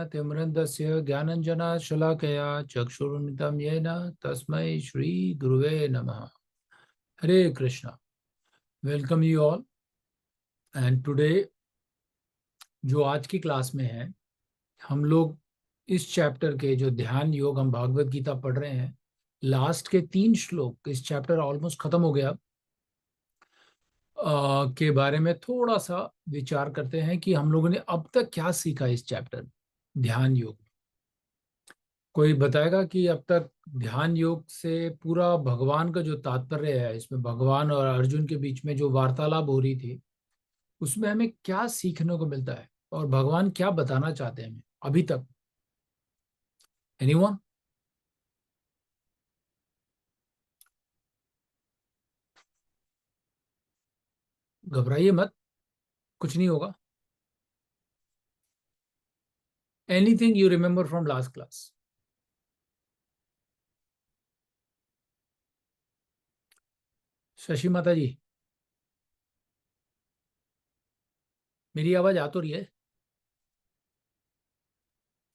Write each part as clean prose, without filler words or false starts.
तिम्रन्दस्य ज्ञानञ्जनशलाकया चक्षुरुन्मिलितं येन तस्मै श्री गुरुवे नमः. हरे Krishna. Welcome you all. And today जो आज की क्लास में है, हम लोग इस चैप्टर के जो ध्यान योग हम भागवत गीता पढ़ रहे हैं, लास्ट के 3 श्लोक, इस चैप्टर ऑलमोस्ट खत्म हो गया, के बारे में थोड़ा सा विचार करते हैं कि हम लोगों ने अब तक क्या सीखा इस चैप्टर ध्यान योग. कोई बताएगा कि अब तक ध्यान योग से पूरा भगवान का जो तात्पर्य है, इसमें भगवान और अर्जुन के बीच में जो वार्तालाप हो रही थी, उसमें हमें क्या सीखने को मिलता है और भगवान क्या बताना चाहते हैं हमें अभी तक? एनीवन? घबराइए मत, कुछ नहीं होगा. Anything you remember from last class? Shashi माता जी, मेरी आवाज आ तो रही है?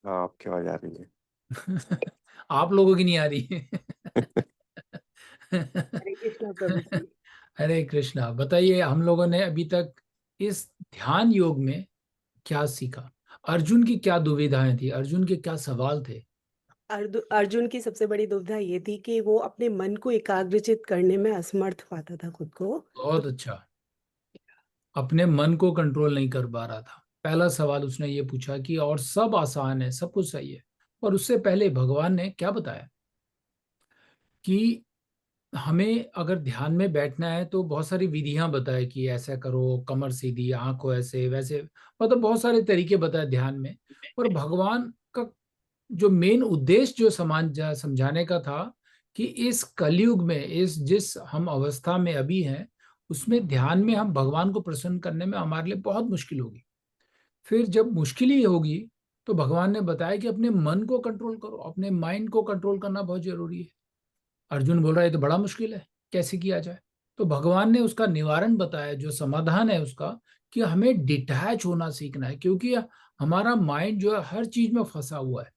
हाँ, आपकी आवाज आ रही है। आप लोगों की नहीं आ रही है. हरे कृष्णा प्रभु जी। हरे कृष्णा. बताइए, हम लोगों ने अभी तक इस ध्यान योग में क्या सीखा? अर्जुन की क्या दुविधाएं थी? अर्जुन के क्या सवाल थे? अर्जुन की सबसे बड़ी दुविधा ये थी कि वो अपने मन को एकाग्रचित करने में असमर्थ पाता था खुद को। तो बहुत अच्छा. अपने मन को कंट्रोल नहीं कर पा रहा था. पहला सवाल उसने ये पूछा कि और सब आसान है, सब कुछ सही है, और उससे पहले भगवान ने क्या बताया कि हमें अगर ध्यान में बैठना है तो बहुत सारी विधियां बताए कि ऐसा करो, कमर सीधी, आंखों ऐसे वैसे, मतलब बहुत सारे तरीके बताए ध्यान में. और भगवान का जो मेन उद्देश्य जो समझाने का था कि इस कलयुग में, इस जिस हम अवस्था में अभी हैं, उसमें ध्यान में हम भगवान को प्रसन्न करने में हमारे लिए बहुत मुश्किल होगी. फिर जब मुश्किल ही होगी तो भगवान ने बताया कि अपने मन को कंट्रोल करो, अपने माइंड को कंट्रोल करना बहुत जरूरी है. अर्जुन बोल रहा है तो बड़ा मुश्किल है, कैसे किया जाए? तो भगवान ने उसका निवारण बताया, जो समाधान है उसका, कि हमें डिटैच होना सीखना है, क्योंकि हमारा माइंड जो है हर चीज में फंसा हुआ है.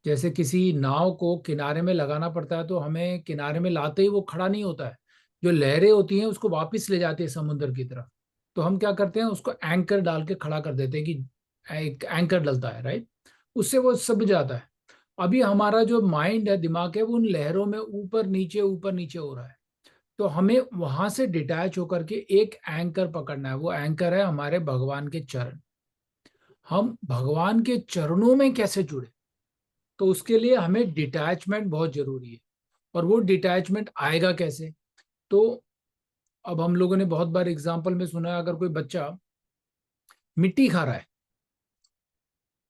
जैसे किसी नाव को किनारे में लगाना पड़ता है तो हमें किनारे में लाते ही वो खड़ा नहीं होता है. जो लहरें होती हैं उसको वापस ले जाती है समुद्र की तरफ. तो हम क्या करते हैं, उसको एंकर डाल के खड़ा कर देते हैं कि एक एंकर डलता है, राइट? उससे वो सब जाता है. अभी हमारा जो माइंड है, दिमाग है, वो उन लहरों में ऊपर नीचे हो रहा है. तो हमें वहां से डिटैच होकर के एक एंकर पकड़ना है. वो एंकर है हमारे भगवान के चरण. हम भगवान के चरणों में कैसे जुड़े? तो उसके लिए हमें डिटैचमेंट बहुत जरूरी है. और वो डिटैचमेंट आएगा कैसे? तो अब हम लोगों ने बहुत बार एग्जाम्पल में सुना है, अगर कोई बच्चा मिट्टी खा रहा है,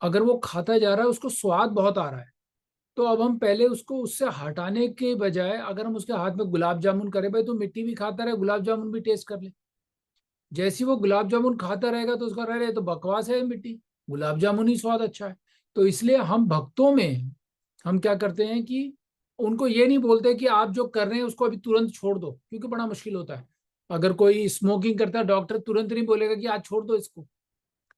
अगर वो खाता जा रहा है, उसको स्वाद बहुत आ रहा है, तो अब हम पहले उसको उससे हटाने के बजाय अगर हम उसके हाथ में गुलाब जामुन करें, भाई तो मिट्टी भी खाता रहे, गुलाब जामुन भी टेस्ट कर ले. जैसे ही वो गुलाब जामुन खाता रहेगा तो उसका रहे तो बकवास है मिट्टी, गुलाब जामुन ही स्वाद अच्छा है. तो इसलिए हम भक्तों में हम क्या करते हैं कि उनको ये नहीं बोलते कि आप जो कर रहे हैं उसको अभी तुरंत छोड़ दो, क्योंकि बड़ा मुश्किल होता है. अगर कोई स्मोकिंग करता है, डॉक्टर तुरंत नहीं बोलेगा कि आज छोड़ दो इसको.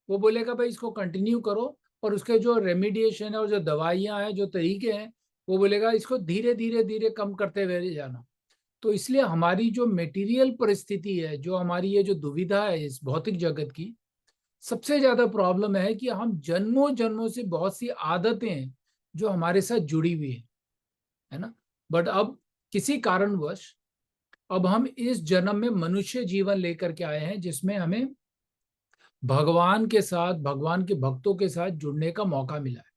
वो बोलेगा भाई इसको कंटिन्यू करो, और उसके जो रेमिडिएशन है और जो दवाइयां हैं, जो तरीके हैं, वो बोलेगा इसको धीरे धीरे धीरे कम करते हुए जाना. तो इसलिए हमारी जो मेटीरियल परिस्थिति है, जो हमारी ये जो दुविधा है इस भौतिक जगत की, सबसे ज्यादा प्रॉब्लम है कि हम जन्मों जन्मों से बहुत सी आदतें हैं जो हमारे साथ जुड़ी हुई है ना. बट अब किसी कारणवश अब हम इस जन्म में मनुष्य जीवन लेकर के आए हैं, जिसमें हमें भगवान के साथ, भगवान के भक्तों के साथ जुड़ने का मौका मिला है.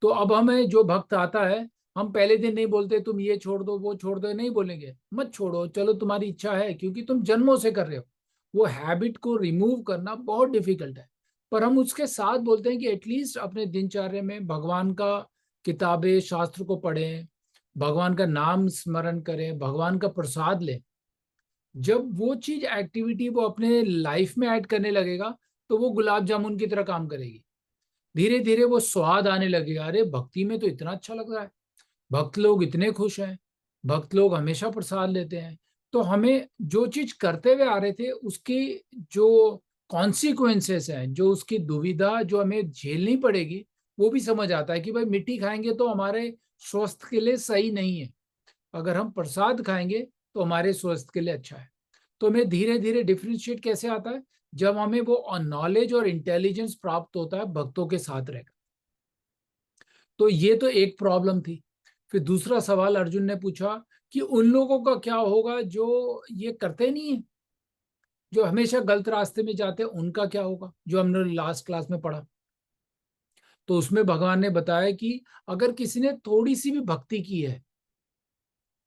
तो अब हमें जो भक्त आता है, हम पहले दिन नहीं बोलते तुम ये छोड़ दो वो छोड़ दो, नहीं बोलेंगे मत छोड़ो, चलो तुम्हारी इच्छा है, क्योंकि तुम जन्मों से कर रहे हो. वो हैबिट को रिमूव करना बहुत डिफिकल्ट है. पर हम उसके साथ बोलते हैं कि एटलीस्ट अपने दिनचर्या में भगवान का किताबें शास्त्र को पढ़ें, भगवान का नाम स्मरण करें, भगवान का प्रसाद लें. जब वो चीज एक्टिविटी वो अपने लाइफ में ऐड करने लगेगा, तो वो गुलाब जामुन की तरह काम करेगी. धीरे धीरे वो स्वाद आने लगेगा, अरे भक्ति में तो इतना अच्छा लग रहा है, भक्त लोग इतने खुश हैं, भक्त लोग हमेशा प्रसाद लेते हैं. तो हमें जो चीज करते हुए आ रहे थे उसकी जो कॉन्सिक्वेंसेस हैं, जो उसकी दुविधा जो हमें झेलनी पड़ेगी, वो भी समझ आता है कि भाई मिट्टी खाएंगे तो हमारे स्वास्थ्य के लिए सही नहीं है, अगर हम प्रसाद खाएंगे तो हमारे स्वास्थ्य के लिए अच्छा है। तो हमें धीरे धीरे डिफ्रेंशिएट कैसे आता है, जब हमें वो नॉलेज और इंटेलिजेंस प्राप्त होता है भक्तों के साथ रहकर। तो ये तो एक प्रॉब्लम थी। फिर दूसरा सवाल अर्जुन ने पूछा कि उन लोगों का क्या होगा जो ये करते नहीं है, जो हमेशा गलत रास्ते में जाते हैं, उनका क्या होगा, जो हमने लास्ट क्लास में पढ़ा। तो उसमें भगवान ने बताया कि अगर किसी ने थोड़ी सी भी भक्ति की है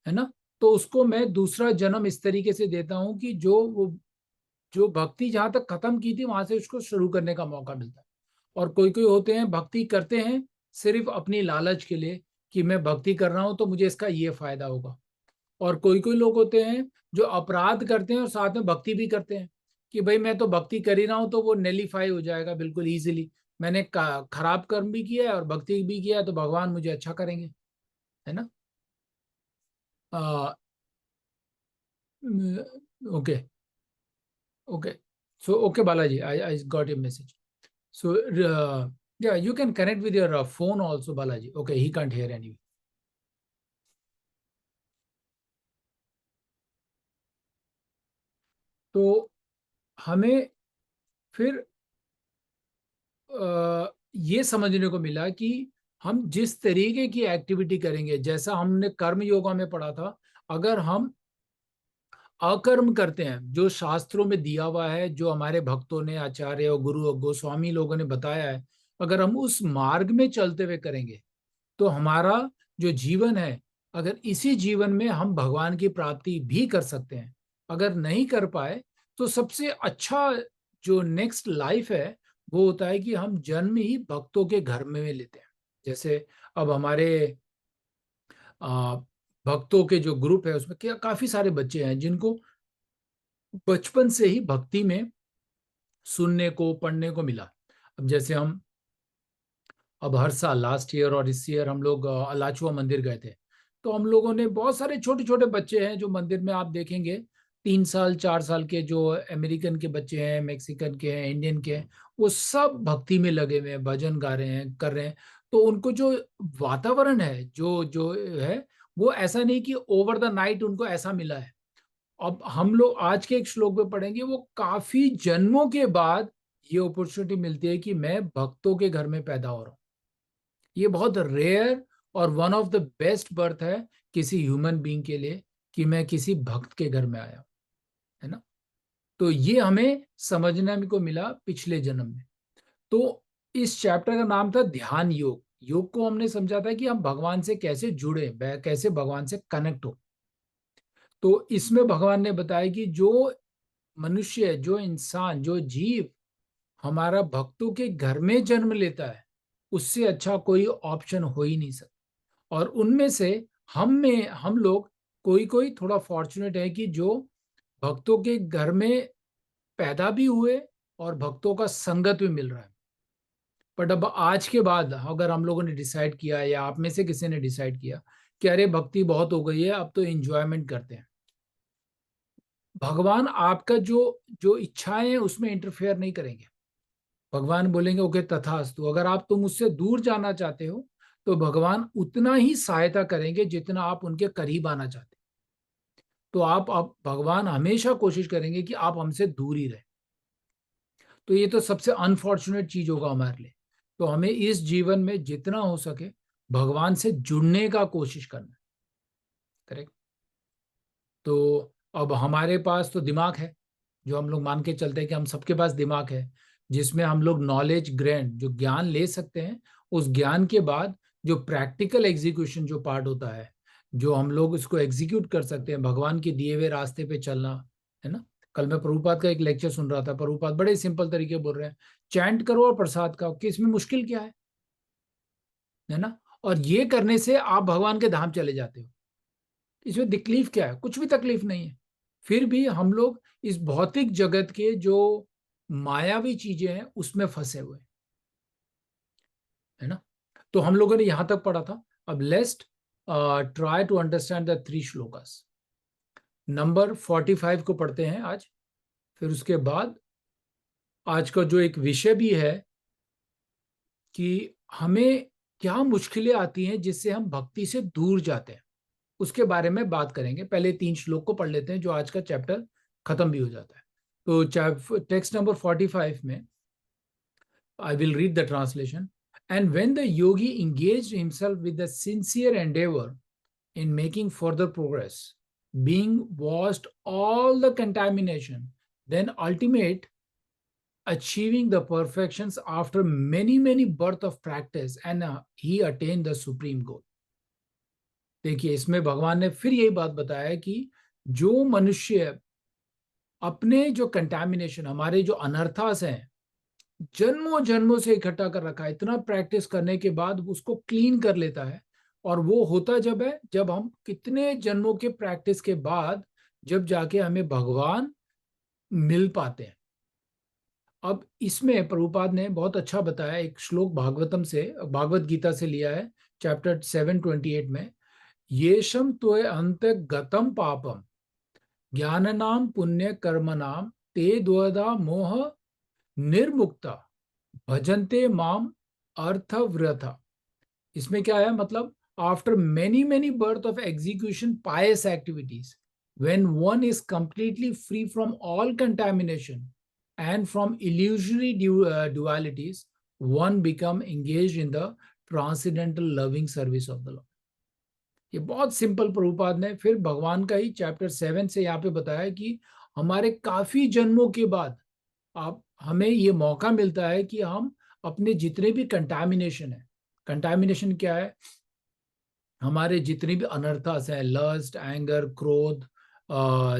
ना, तो उसको मैं दूसरा जन्म इस तरीके से देता हूं कि जो भक्ति जहां तक खत्म की थी वहां से उसको शुरू करने का मौका मिलता है। और कोई कोई होते हैं भक्ति करते हैं सिर्फ अपनी लालच के लिए कि मैं भक्ति कर रहा हूं तो मुझे इसका ये फायदा होगा। और कोई कोई लोग होते हैं जो अपराध करते हैं और साथ में भक्ति भी करते हैं कि भाई मैं तो भक्ति कर ही रहा हूं तो वो नेलीफाई हो जाएगा बिल्कुल इजीली, मैंने खराब कर्म भी किया है और भक्ति भी किया है तो भगवान मुझे अच्छा करेंगे, है ना। Okay, okay, so okay Balaji, I got your message. So, yeah, you can connect with your phone also, Balaji. Okay, he can't hear anyway. तो हमें फिर ये समझने को मिला कि हम जिस तरीके की एक्टिविटी करेंगे, जैसा हमने कर्म योगा में पढ़ा था, अगर हम अकर्म करते हैं जो शास्त्रों में दिया हुआ है, जो हमारे भक्तों ने, आचार्य और गुरु और गोस्वामी लोगों ने बताया है, अगर हम उस मार्ग में चलते हुए करेंगे तो हमारा जो जीवन है, अगर इसी जीवन में हम भगवान की प्राप्ति भी कर सकते हैं। अगर नहीं कर पाए तो सबसे अच्छा जो नेक्स्ट लाइफ है वो होता है कि हम जन्म ही भक्तों के घर में लेते हैं। जैसे अब हमारे आ, भक्तों के जो ग्रुप है उसमें क्या काफी सारे बच्चे हैं जिनको बचपन से ही भक्ति में सुनने को पढ़ने को मिला। अब जैसे हम अब हर साल लास्ट ईयर और इस ईयर हम लोग अलाचुआ मंदिर गए थे, तो हम लोगों ने बहुत सारे छोटे छोटे बच्चे हैं जो मंदिर में आप देखेंगे 3 साल 4 साल के, जो अमेरिकन के बच्चे हैं, मेक्सिकन के हैं, इंडियन के हैं, वो सब भक्ति में लगे हुए हैं, भजन गा रहे हैं, कर रहे हैं। तो उनको जो वातावरण है जो जो है वो ऐसा नहीं कि ओवर द नाइट उनको ऐसा मिला है। अब हम लोग आज के एक श्लोक में पढ़ेंगे, वो काफी जन्मों के बाद ये अपॉर्चुनिटी मिलती है कि मैं भक्तों के घर में पैदा हो रहा हूँ। ये बहुत रेयर और one of the best birth है किसी ह्यूमन बीइंग के लिए कि मैं किसी भक्त के घर में आया, है ना। तो ये हमें समझने को मिला पिछले जन्म में। तो इस चैप्टर का नाम था ध्यान योग। योग को हमने समझा था कि हम भगवान से कैसे जुड़े, कैसे भगवान से कनेक्ट हो। तो इसमें भगवान ने बताया कि जो मनुष्य, जो इंसान, जो जीव हमारा भक्तों के घर में जन्म लेता है, उससे अच्छा कोई ऑप्शन हो ही नहीं सकता। और उनमें से हम लोग कोई कोई थोड़ा फॉर्चुनेट है कि जो भक्तों के घर में पैदा भी हुए और भक्तों का संगत भी मिल रहा है। बट अब आज के बाद अगर हम लोगों ने डिसाइड किया या आप में से किसी ने डिसाइड किया कि अरे भक्ति बहुत हो गई है, अब तो एंजॉयमेंट करते हैं, भगवान आपका जो जो इच्छाएं हैं उसमें इंटरफेयर नहीं करेंगे। भगवान बोलेंगे ओके तथास्तु। अगर आप तुम उससे दूर जाना चाहते हो तो भगवान उतना ही सहायता करेंगे जितना आप उनके करीब आना चाहते हैं। तो आप भगवान हमेशा कोशिश करेंगे कि आप हमसे दूर ही रहे। तो ये तो सबसे अनफॉर्चुनेट चीज होगा हमारे लिए। तो हमें इस जीवन में जितना हो सके भगवान से जुड़ने का कोशिश करना। करेक्ट। तो अब हमारे पास तो दिमाग है, जो हम लोग मान के चलते हैं कि हम सबके पास दिमाग है, जिसमें हम लोग नॉलेज ग्रैंड जो ज्ञान ले सकते हैं। उस ज्ञान के बाद जो प्रैक्टिकल एग्जीक्यूशन जो पार्ट होता है, जो हम लोग इसको एग्जीक्यूट कर सकते हैं, भगवान के दिए हुए रास्ते पे चलना, है ना। कल मैं प्रभुपाद का एक लेक्चर सुन रहा था, प्रभुपाद बड़े सिंपल तरीके बोल रहे हैं, चैंट करो और प्रसाद खाओ, कि इसमें मुश्किल क्या है ना। और ये करने से आप भगवान के धाम चले जाते हो, इसमें तकलीफ क्या है, कुछ भी तकलीफ नहीं है। फिर भी हम लोग इस भौतिक जगत के जो मायावी चीजें हैं उसमें फंसे हुए, है ना। तो हम लोगों ने यहां तक पढ़ा था। अब let's try to understand the 3 श्लोकास। नंबर 45 को पढ़ते हैं आज, फिर उसके बाद आज का जो एक विषय भी है कि हमें क्या मुश्किलें आती हैं जिससे हम भक्ति से दूर जाते हैं, उसके बारे में बात करेंगे। पहले 3 श्लोक को पढ़ लेते हैं, जो आज का चैप्टर खत्म भी हो जाता है। तो टेक्स्ट नंबर 45 में I will read the translation. And when the yogi engaged himself with the sincere endeavor in making further progress, being washed all the contamination, then ultimate achieving the perfections after many birth of practice, and he attained the supreme goal. देखिए, इसमें भगवान ने फिर यही बात बताया कि जो मनुष्य अपने जो कंटामिनेशन, हमारे जो अनर्थास हैं, जन्मों जन्मों से इकट्ठा कर रखा है, इतना प्रैक्टिस करने के बाद उसको क्लीन कर लेता है। और वो होता जब है, जब हम कितने जन्मों के प्रैक्टिस के बाद जब जाके हमें भगवान मिल पाते हैं। अब इसमें प्रभुपाद ने बहुत अच्छा बताया, एक श्लोक भागवतम से, भागवत गीता से लिया है, चैप्टर 7:28 में, येषम त्वय अंत गतम पापम ज्ञाननाम पुण्य कर्मनाम ते द्वदा मोह निर्मुक्ता भजन्ते माम अर्थव्रथा। इसमें क्या है मतलब, after many birth of execution pious activities, when one is completely free from all contamination and from illusory dualities, one become engaged in the transcendental loving service of the Lord. ये बहुत सिंपल प्रभुपाद ने फिर भगवान का ही chapter 7 से यहाँ पे बताया कि हमारे काफी जन्मों के बाद आप हमें ये मौका मिलता है कि हम अपने जितने भी कंटामिनेशन है, कंटामिनेशन क्या है, हमारे जितने भी अनर्थास है, लस्ट, एंगर, क्रोध,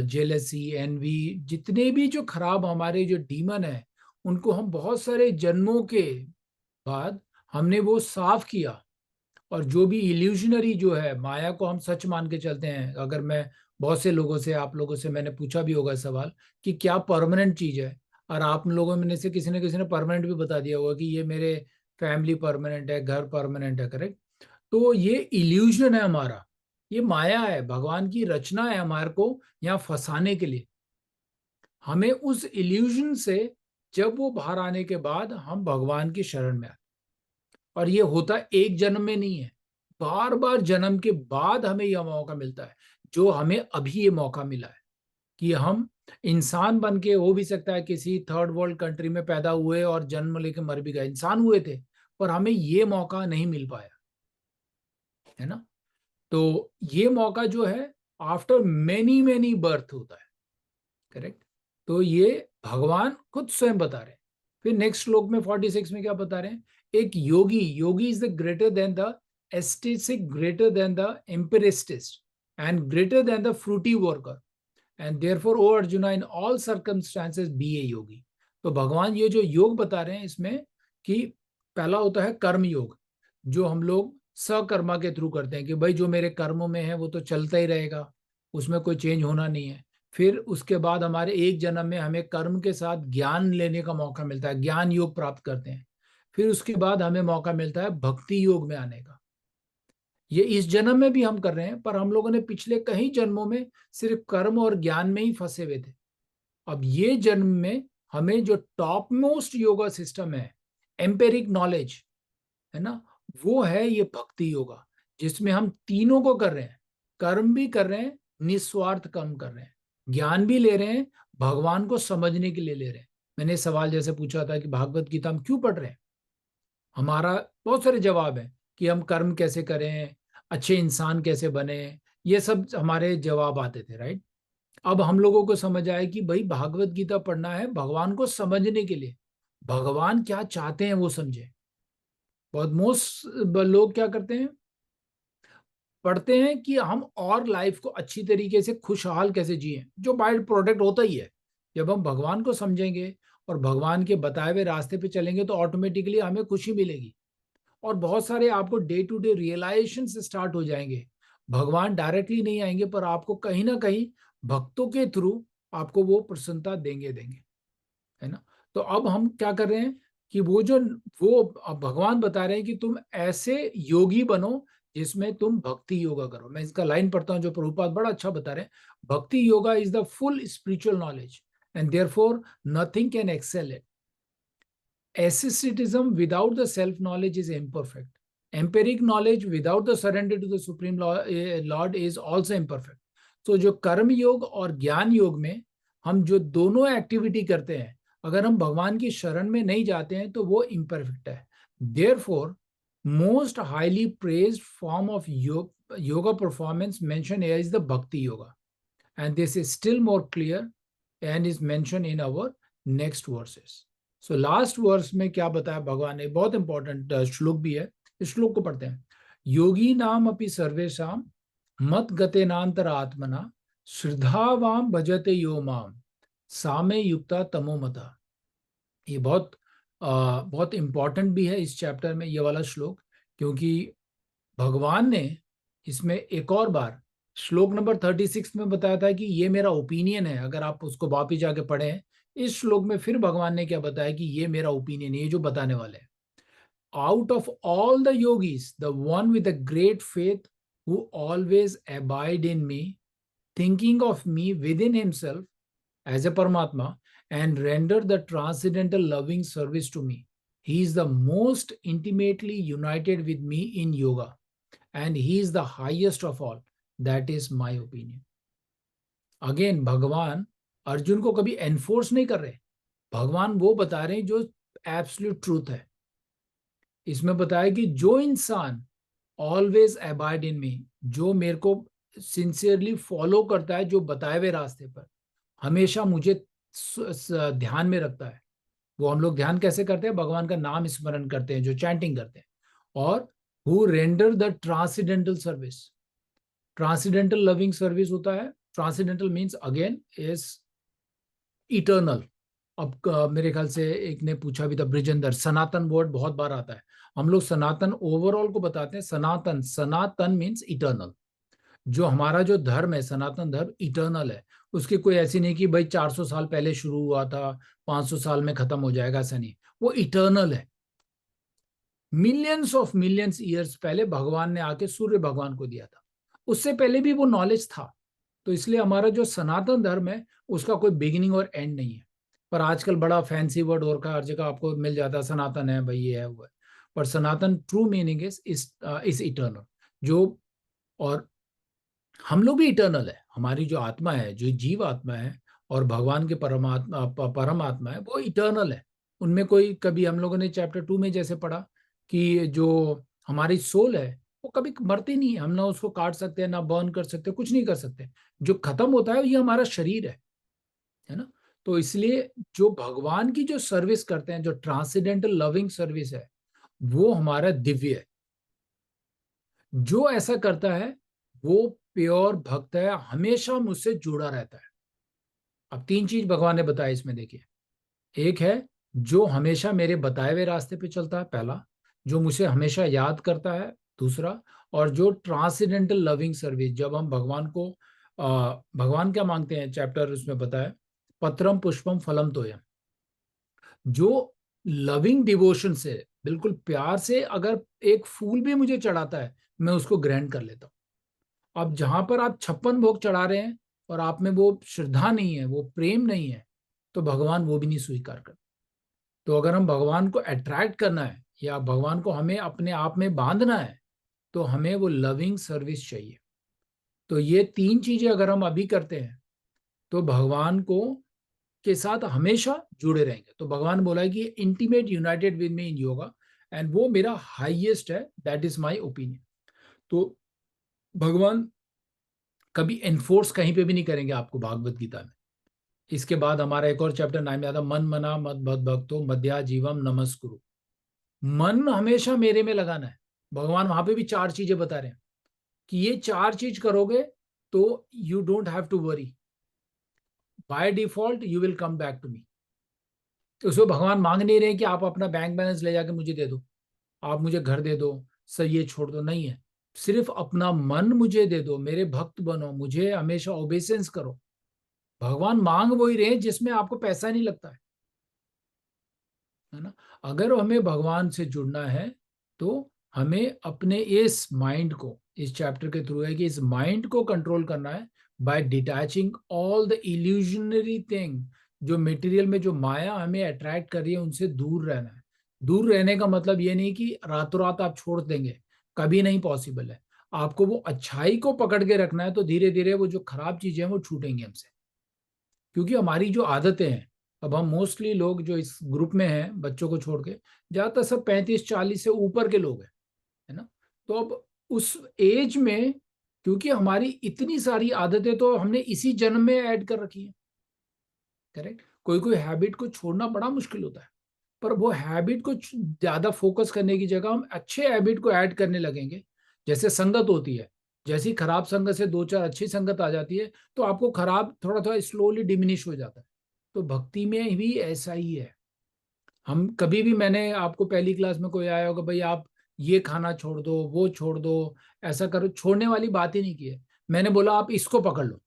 जेलसी, एनवी, जितने भी जो खराब हमारे जो डीमन है, उनको हम बहुत सारे जन्मों के बाद हमने वो साफ किया। और जो भी इल्यूजनरी जो है, माया को हम सच मान के चलते हैं। अगर मैं बहुत से लोगों से, आप लोगों से मैंने पूछा भी होगा सवाल कि क्या परमानेंट चीज है, और आप लोगों में से किसी ने परमानेंट भी बता दिया होगा कि ये मेरे फैमिली परमानेंट है, घर परमानेंट है, करेक्ट। तो ये इल्यूजन है हमारा, ये माया है, भगवान की रचना है हमारे को यहाँ फंसाने के लिए। हमें उस इल्यूजन से जब वो बाहर आने के बाद हम भगवान की शरण में आते, और ये होता एक जन्म में नहीं है, बार बार जन्म के बाद हमें यह मौका मिलता है। जो हमें अभी ये मौका मिला है कि हम इंसान बन के, हो भी सकता है किसी थर्ड वर्ल्ड कंट्री में पैदा हुए और जन्म लेके मर भी गए, इंसान हुए थे, पर हमें ये मौका नहीं मिल पाया, है ना। तो ये मौका जो है आफ्टर मेनी बर्थ होता है, करेक्ट। तो ये भगवान खुद स्वयं बता रहे हैं। फिर नेक्स्ट श्लोक में 46 में क्या बता रहे हैं, एक yogi is the greater than the ascetic, greater than the empiricist, and greater than the fruitive worker, and therefore O Arjuna in all circumstances be a yogi. तो भगवान ये जो योग बता रहे हैं इसमें कि पहला होता है कर्म योग, जो हम लोग सकर्मा के थ्रू करते हैं कि भाई जो मेरे कर्मों में है वो तो चलता ही रहेगा, उसमें कोई चेंज होना नहीं है। फिर उसके बाद हमारे एक जन्म में हमें कर्म के साथ ज्ञान लेने का मौका मिलता है, ज्ञान योग प्राप्त करते हैं। फिर उसके बाद हमें मौका मिलता है भक्ति योग में आने का। ये इस जन्म में भी हम कर रहे हैं, पर हम लोगों ने पिछले कई जन्मों में सिर्फ कर्म और ज्ञान में ही फंसे हुए थे। अब ये जन्म में हमें जो टॉप मोस्ट योगा सिस्टम है, एम्पेरिक नॉलेज, है ना, वो है ये भक्ति योगा, जिसमें हम तीनों को कर रहे हैं, कर्म भी कर रहे हैं, निस्वार्थ कर्म कर रहे हैं, ज्ञान भी ले रहे हैं, भगवान को समझने के लिए ले रहे हैं। मैंने सवाल जैसे पूछा था कि भागवत गीता हम क्यों पढ़ रहे हैं, हमारा बहुत सारे जवाब है कि हम कर्म कैसे करें, अच्छे इंसान कैसे बने, ये सब हमारे जवाब आते थे, राइट। अब हम लोगों को समझ आया कि भाई भागवत गीता पढ़ना है भगवान को समझने के लिए, भगवान क्या चाहते हैं वो समझे। बहुत मोस्ट लोग क्या करते हैं, पढ़ते हैं कि हम और लाइफ को अच्छी तरीके से खुशहाल कैसे जिए, जो बाय प्रोडक्ट होता ही है। जब हम भगवान को समझेंगे और भगवान के बताए हुए रास्ते पे चलेंगे तो ऑटोमेटिकली हमें खुशी मिलेगी, और बहुत सारे आपको डे टू डे रियलाइजेशन से स्टार्ट हो जाएंगे। भगवान डायरेक्टली नहीं आएंगे, पर आपको कहीं ना कहीं भक्तों के थ्रू आपको वो प्रसन्नता देंगे, है ना। तो अब हम क्या कर रहे हैं कि वो अब भगवान बता रहे हैं कि तुम ऐसे योगी बनो जिसमें तुम भक्ति योगा करो। मैं इसका लाइन पढ़ता हूं जो प्रभुपाद बड़ा अच्छा बता रहे हैं, bhakti yoga is the full spiritual knowledge and therefore nothing can excel it. asceticism without the self knowledge is imperfect. Empiric knowledge without the surrender to the supreme lord is also imperfect. तो जो कर्म योग और ज्ञान योग में हम जो दोनों एक्टिविटी करते हैं, अगर हम भगवान की शरण में नहीं जाते हैं तो वो इम्परफेक्ट है. Therefore, most highly praised form of yoga performance mentioned here is the bhakti yoga, and this is still more clear and is mentioned in our next verses. So last verse में क्या बताया भगवान ने, बहुत important श्लोक भी है, इस श्लोक को पढ़ते हैं. योगी नाम अपि सर्वेषाम मत गतेनांतर आत्मना श्रद्धावाम भजते यो माम सामे युक्ता तमोमता. ये बहुत इंपॉर्टेंट भी है इस चैप्टर में ये वाला श्लोक, क्योंकि भगवान ने इसमें एक और बार श्लोक नंबर 36 में बताया था कि ये मेरा ओपिनियन है. अगर आप उसको वापिस जाके पढ़ें, इस श्लोक में फिर भगवान ने क्या बताया कि ये मेरा ओपिनियन है, ये जो बताने वाले हैं. Out of all the yogis the one with a great faith who always abide in me, thinking of me within himself as a Paramatma and render the transcendental loving service to me. He is the most intimately united with me in yoga, and he is the highest of all. That is my opinion. Again, भगवान अर्जुन को कभी enforce नहीं कर रहे. भगवान वो बता रहे हैं जो एब्सोल्यूट ट्रूथ है. इसमें बताया कि जो इंसान ऑलवेज अबाइड इन मी, जो मेरे को सिंसियरली फॉलो करता है, जो बताए हुए रास्ते पर हमेशा मुझे ध्यान में रखता है. वो हम लोग ध्यान कैसे करते हैं? भगवान का नाम स्मरण करते हैं, जो चैंटिंग करते हैं. और who render the transcendental service. Transcendental loving service होता है. Transcendental means again is eternal. अब मेरे ख्याल से एक ने पूछा भी था, ब्रिजेंदर, सनातन वर्ड बहुत बार आता है. हम लोग सनातन ओवरऑल को बताते हैं. सनातन, सनातन मीन्स इटर्नल. जो हमारा जो धर्म है, सनातन धर्म इटर्नल है. उसकी कोई ऐसी नहीं कि भाई 400 साल पहले शुरू हुआ था, 500 साल में खत्म हो जाएगा, ऐसा नहीं. वो इटर्नल है. मिलियंस ऑफ मिलियंस ईयर्स पहले भगवान ने आके सूर्य भगवान को दिया था. उससे पहले भी वो नॉलेज था. तो इसलिए हमारा जो सनातन धर्म है उसका कोई बिगिनिंग और एंड नहीं है. पर आजकल बड़ा फैंसी वर्ड और का हर जगह आपको मिल जाता है, सनातन है भाई, ये है वो है. पर सनातन ट्रू मीनिंग इज इटर्नल. जो, और हम लोग भी इटर्नल है. हमारी जो आत्मा है, जो जीव आत्मा है, और भगवान के परमात्मा है, वो इटर्नल है. उनमें कोई, कभी हम लोगों ने चैप्टर 2 में जैसे पढ़ा कि जो हमारी सोल है वो कभी मरती नहीं है. हम ना उसको काट सकते हैं, ना बर्न कर सकते, कुछ नहीं कर सकते. जो खत्म होता है ये हमारा शरीर है ना. तो इसलिए जो भगवान की जो सर्विस करते हैं, जो ट्रांसेंडेंटल लविंग सर्विस है, वो हमारा दिव्य है. जो ऐसा करता है वो प्योर भक्त है, हमेशा मुझसे जुड़ा रहता है. अब 3 चीज भगवान ने बताया इसमें, देखिए. एक है जो हमेशा मेरे बताए हुए रास्ते पे चलता है, पहला. जो मुझे हमेशा याद करता है, दूसरा. और जो ट्रांसेंडेंटल लविंग सर्विस, जब हम भगवान को भगवान क्या मांगते हैं, चैप्टर उसमें बताया, पत्रम पुष्पम फलम तोयम. जो लविंग डिवोशन से, बिल्कुल प्यार से अगर एक फूल भी मुझे चढ़ाता है, मैं उसको ग्रहण कर लेता हूँ. अब जहां पर आप 56 भोग चढ़ा रहे हैं और आप में वो श्रद्धा नहीं है, वो प्रेम नहीं है, तो भगवान वो भी नहीं स्वीकार करते. तो अगर हम भगवान को अट्रैक्ट करना है या भगवान को हमें अपने आप में बांधना है, तो हमें वो लविंग सर्विस चाहिए. तो ये 3 चीजें अगर हम अभी करते हैं तो भगवान को के साथ हमेशा जुड़े रहेंगे. तो भगवान बोला है कि intimate United with me in yoga, and वो मेरा हाईएस्ट है. That is my opinion. तो भगवान कभी एनफोर्स कहीं पे भी नहीं करेंगे आपको भागवत गीता में. इसके बाद हमारा एक और चैप्टर 9 में आता, मन मना मत भद भक्तो मध्या जीवम नमस्कुरु. मन हमेशा मेरे में लगाना है. भगवान वहां पे भी 4 चीजें बता रहे हैं कि ये 4 चीज करोगे तो you don't have to worry, by default you will come back to me. उसमें भगवान मांग नहीं रहे कि आप अपना बैंक बैलेंस ले जाके मुझे दे दो, आप मुझे घर दे दो, सर ये छोड़ दो, नहीं है. सिर्फ अपना मन मुझे दे दो, मेरे भक्त बनो, मुझे हमेशा ओबेसेंस करो. भगवान मांग वही रहे जिसमें आपको पैसा नहीं लगता है ना. अगर हमें भगवान से जुड़ना है तो हमें अपने इस माइंड को, इस चैप्टर के थ्रू है कि इस माइंड को कंट्रोल करना है by detaching all the illusionary thing. जो मटेरियल में जो माया हमें अट्रैक्ट कर रही है उनसे दूर रहना है. दूर रहने का मतलब ये नहीं कि रातों रात आप छोड़ देंगे, कभी नहीं पॉसिबल है। आपको वो अच्छाई को पकड़ के रखना है, तो धीरे धीरे वो जो खराब चीजें हैं वो छूटेंगी हमसे। क्योंकि हमारी जो आदतें हैं, अब हम मोस्टली लोग जो इस ग्रुप में हैं बच्चों को छोड़ के, ज्यादातर सब 35-40 से ऊपर के लोग हैं, है ना। तो अब उस एज में, क्योंकि हमारी इतनी सारी आदतें तो हमने इसी जन्म में ऐड कर रखी है, करेक्ट। कोई कोई हैबिट को छोड़ना बड़ा मुश्किल होता है, पर वो हैबिट को ज्यादा फोकस करने की जगह हम अच्छे हैबिट को ऐड करने लगेंगे। जैसे संगत होती है, जैसी खराब संगत से दो चार अच्छी संगत आ जाती है, तो आपको खराब थोड़ा थोड़ा स्लोली डिमिनिश हो जाता है। तो भक्ति में भी ऐसा ही है। हम कभी भी, मैंने आपको पहली क्लास में कोई आया होगा, भाई आप ये खाना छोड़ दो, वो छोड़ दो, ऐसा करो, छोड़ने वाली बात ही नहीं की है। मैंने बोला आप इसको पकड़ लो,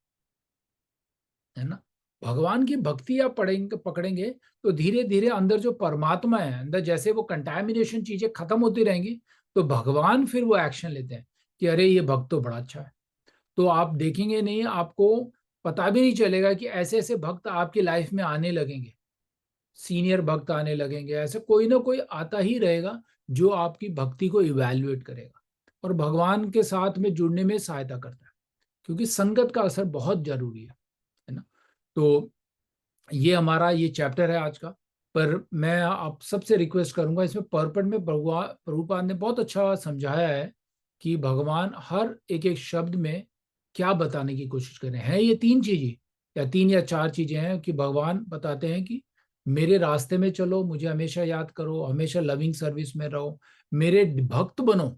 है ना। भगवान की भक्ति आप पढ़ेंगे पकड़ेंगे, तो धीरे धीरे अंदर जो परमात्मा है, अंदर जैसे वो कंटामिनेशन चीजें खत्म होती रहेंगी, तो भगवान फिर वो एक्शन लेते हैं कि अरे ये भक्त तो बड़ा अच्छा है। तो आप देखेंगे नहीं, आपको पता भी नहीं चलेगा कि ऐसे ऐसे भक्त आपकी लाइफ में आने लगेंगे, सीनियर भक्त आने लगेंगे, ऐसे कोई ना कोई आता ही रहेगा जो आपकी भक्ति को इवैल्यूएट करेगा और भगवान के साथ में जुड़ने में सहायता करता है। क्योंकि संगत का असर बहुत जरूरी है ना। तो ये हमारा ये चैप्टर है आज का। पर मैं आप सबसे रिक्वेस्ट करूंगा, इसमें पर्पट में भगवान प्रभुपाद ने बहुत अच्छा समझाया है कि भगवान हर एक एक शब्द में क्या बताने की कोशिश कर रहे हैं। ये तीन चीजें या तीन या चार चीजें हैं कि भगवान बताते हैं कि मेरे रास्ते में चलो, मुझे हमेशा याद करो, हमेशा लविंग सर्विस में रहो, मेरे भक्त बनो,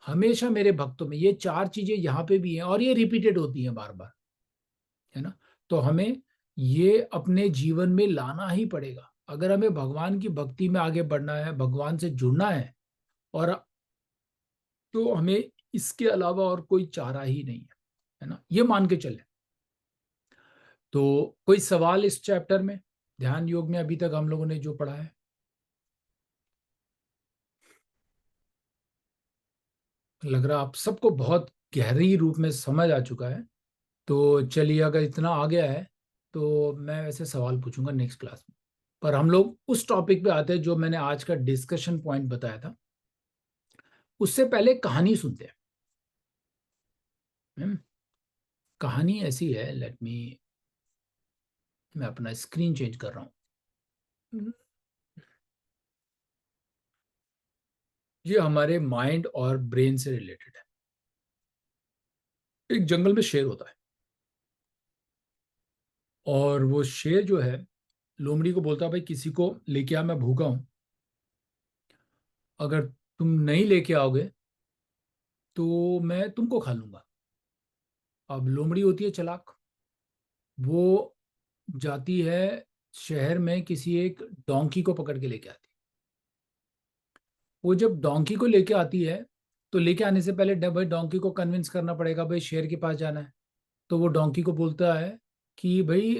हमेशा मेरे भक्तों में। ये चार चीजें यहाँ पे भी हैं और ये रिपीटेड होती हैं बार बार, है ना। तो हमें ये अपने जीवन में लाना ही पड़ेगा अगर हमें भगवान की भक्ति में आगे बढ़ना है, भगवान से जुड़ना है। और तो हमें इसके अलावा और कोई चारा ही नहीं है ना, ये मान के चले। तो कोई सवाल इस चैप्टर में, ध्यान योग में अभी तक हम लोगों ने जो पढ़ा है? लग रहा आप सबको बहुत गहरी रूप में समझ आ चुका है। तो चलिए, अगर इतना आ गया है तो मैं वैसे सवाल पूछूंगा नेक्स्ट क्लास में। पर हम लोग उस टॉपिक पे आते हैं जो मैंने आज का डिस्कशन पॉइंट बताया था। उससे पहले कहानी सुनते हैं। हम्म, कहानी ऐसी है, लेट मी, मैं अपना स्क्रीन चेंज कर रहा हूँ। ये हमारे माइंड और ब्रेन से रिलेटेड है। एक जंगल में शेर होता है और वो शेर जो है लोमड़ी को बोलता है, भाई किसी को लेके आ, मैं भूखा हूं, अगर तुम नहीं लेके आओगे तो मैं तुमको खा लूंगा। अब लोमड़ी होती है चालाक, वो जाती है शहर में, किसी एक डोंकी को पकड़ के लेके आती है। वो जब डोंकी को लेके आती है, तो लेके आने से पहले भाई डोंकी को कन्विंस करना पड़ेगा, भाई शेर के पास जाना है। तो वो डोंकी को बोलता है कि भाई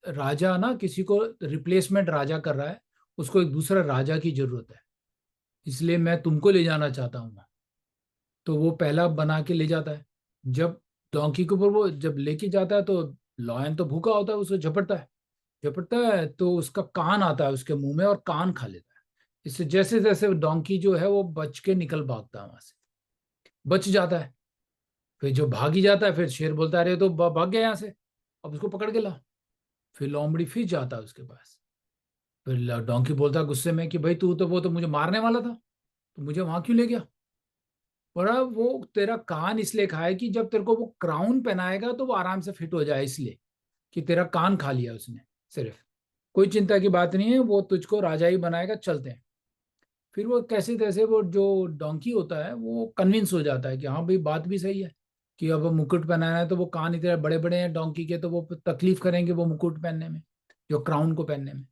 राजा ना किसी को रिप्लेसमेंट राजा कर रहा है, उसको एक दूसरा राजा की जरूरत है, इसलिए मैं तुमको ले जाना चाहता हूँ। तो वो पहला बना के ले जाता है। जब डोंकी के ऊपर वो जब लेके जाता है, तो लॉयन तो भूखा होता है, उसको झपटता है। झपटता है तो उसका कान आता है उसके मुंह में और कान खा लेता है। इससे जैसे जैसे डोंकी जो है वो बच के निकल भागता है वहां से, बच जाता है। फिर जो भागी जाता है, फिर शेर बोलता है अरे तो भाग गया यहाँ से, अब उसको पकड़ के ला। फिर लोमड़ी फिर जाता है उसके पास। फिर डोंकी बोलता है गुस्से में कि भाई तू तो, वो तो मुझे मारने वाला था, तो मुझे वहां क्यों ले गया? बड़ा वो तेरा कान इसलिए खाए कि जब तेरे को वो क्राउन पहनाएगा तो वो आराम से फिट हो जाए, इसलिए कि तेरा कान खा लिया उसने सिर्फ। कोई चिंता की बात नहीं है, वो तुझको राजा ही बनाएगा, चलते हैं। फिर वो कैसे तैसे वो जो डोंकी होता है वो कन्विंस हो जाता है कि हाँ भाई बात भी सही है, कि अब मुकुट पहनाना है तो वो कान इतने बड़े बड़े हैं डोंकी के, तो वो तकलीफ करेंगे वो मुकुट पहनने में, जो क्राउन को पहनने में।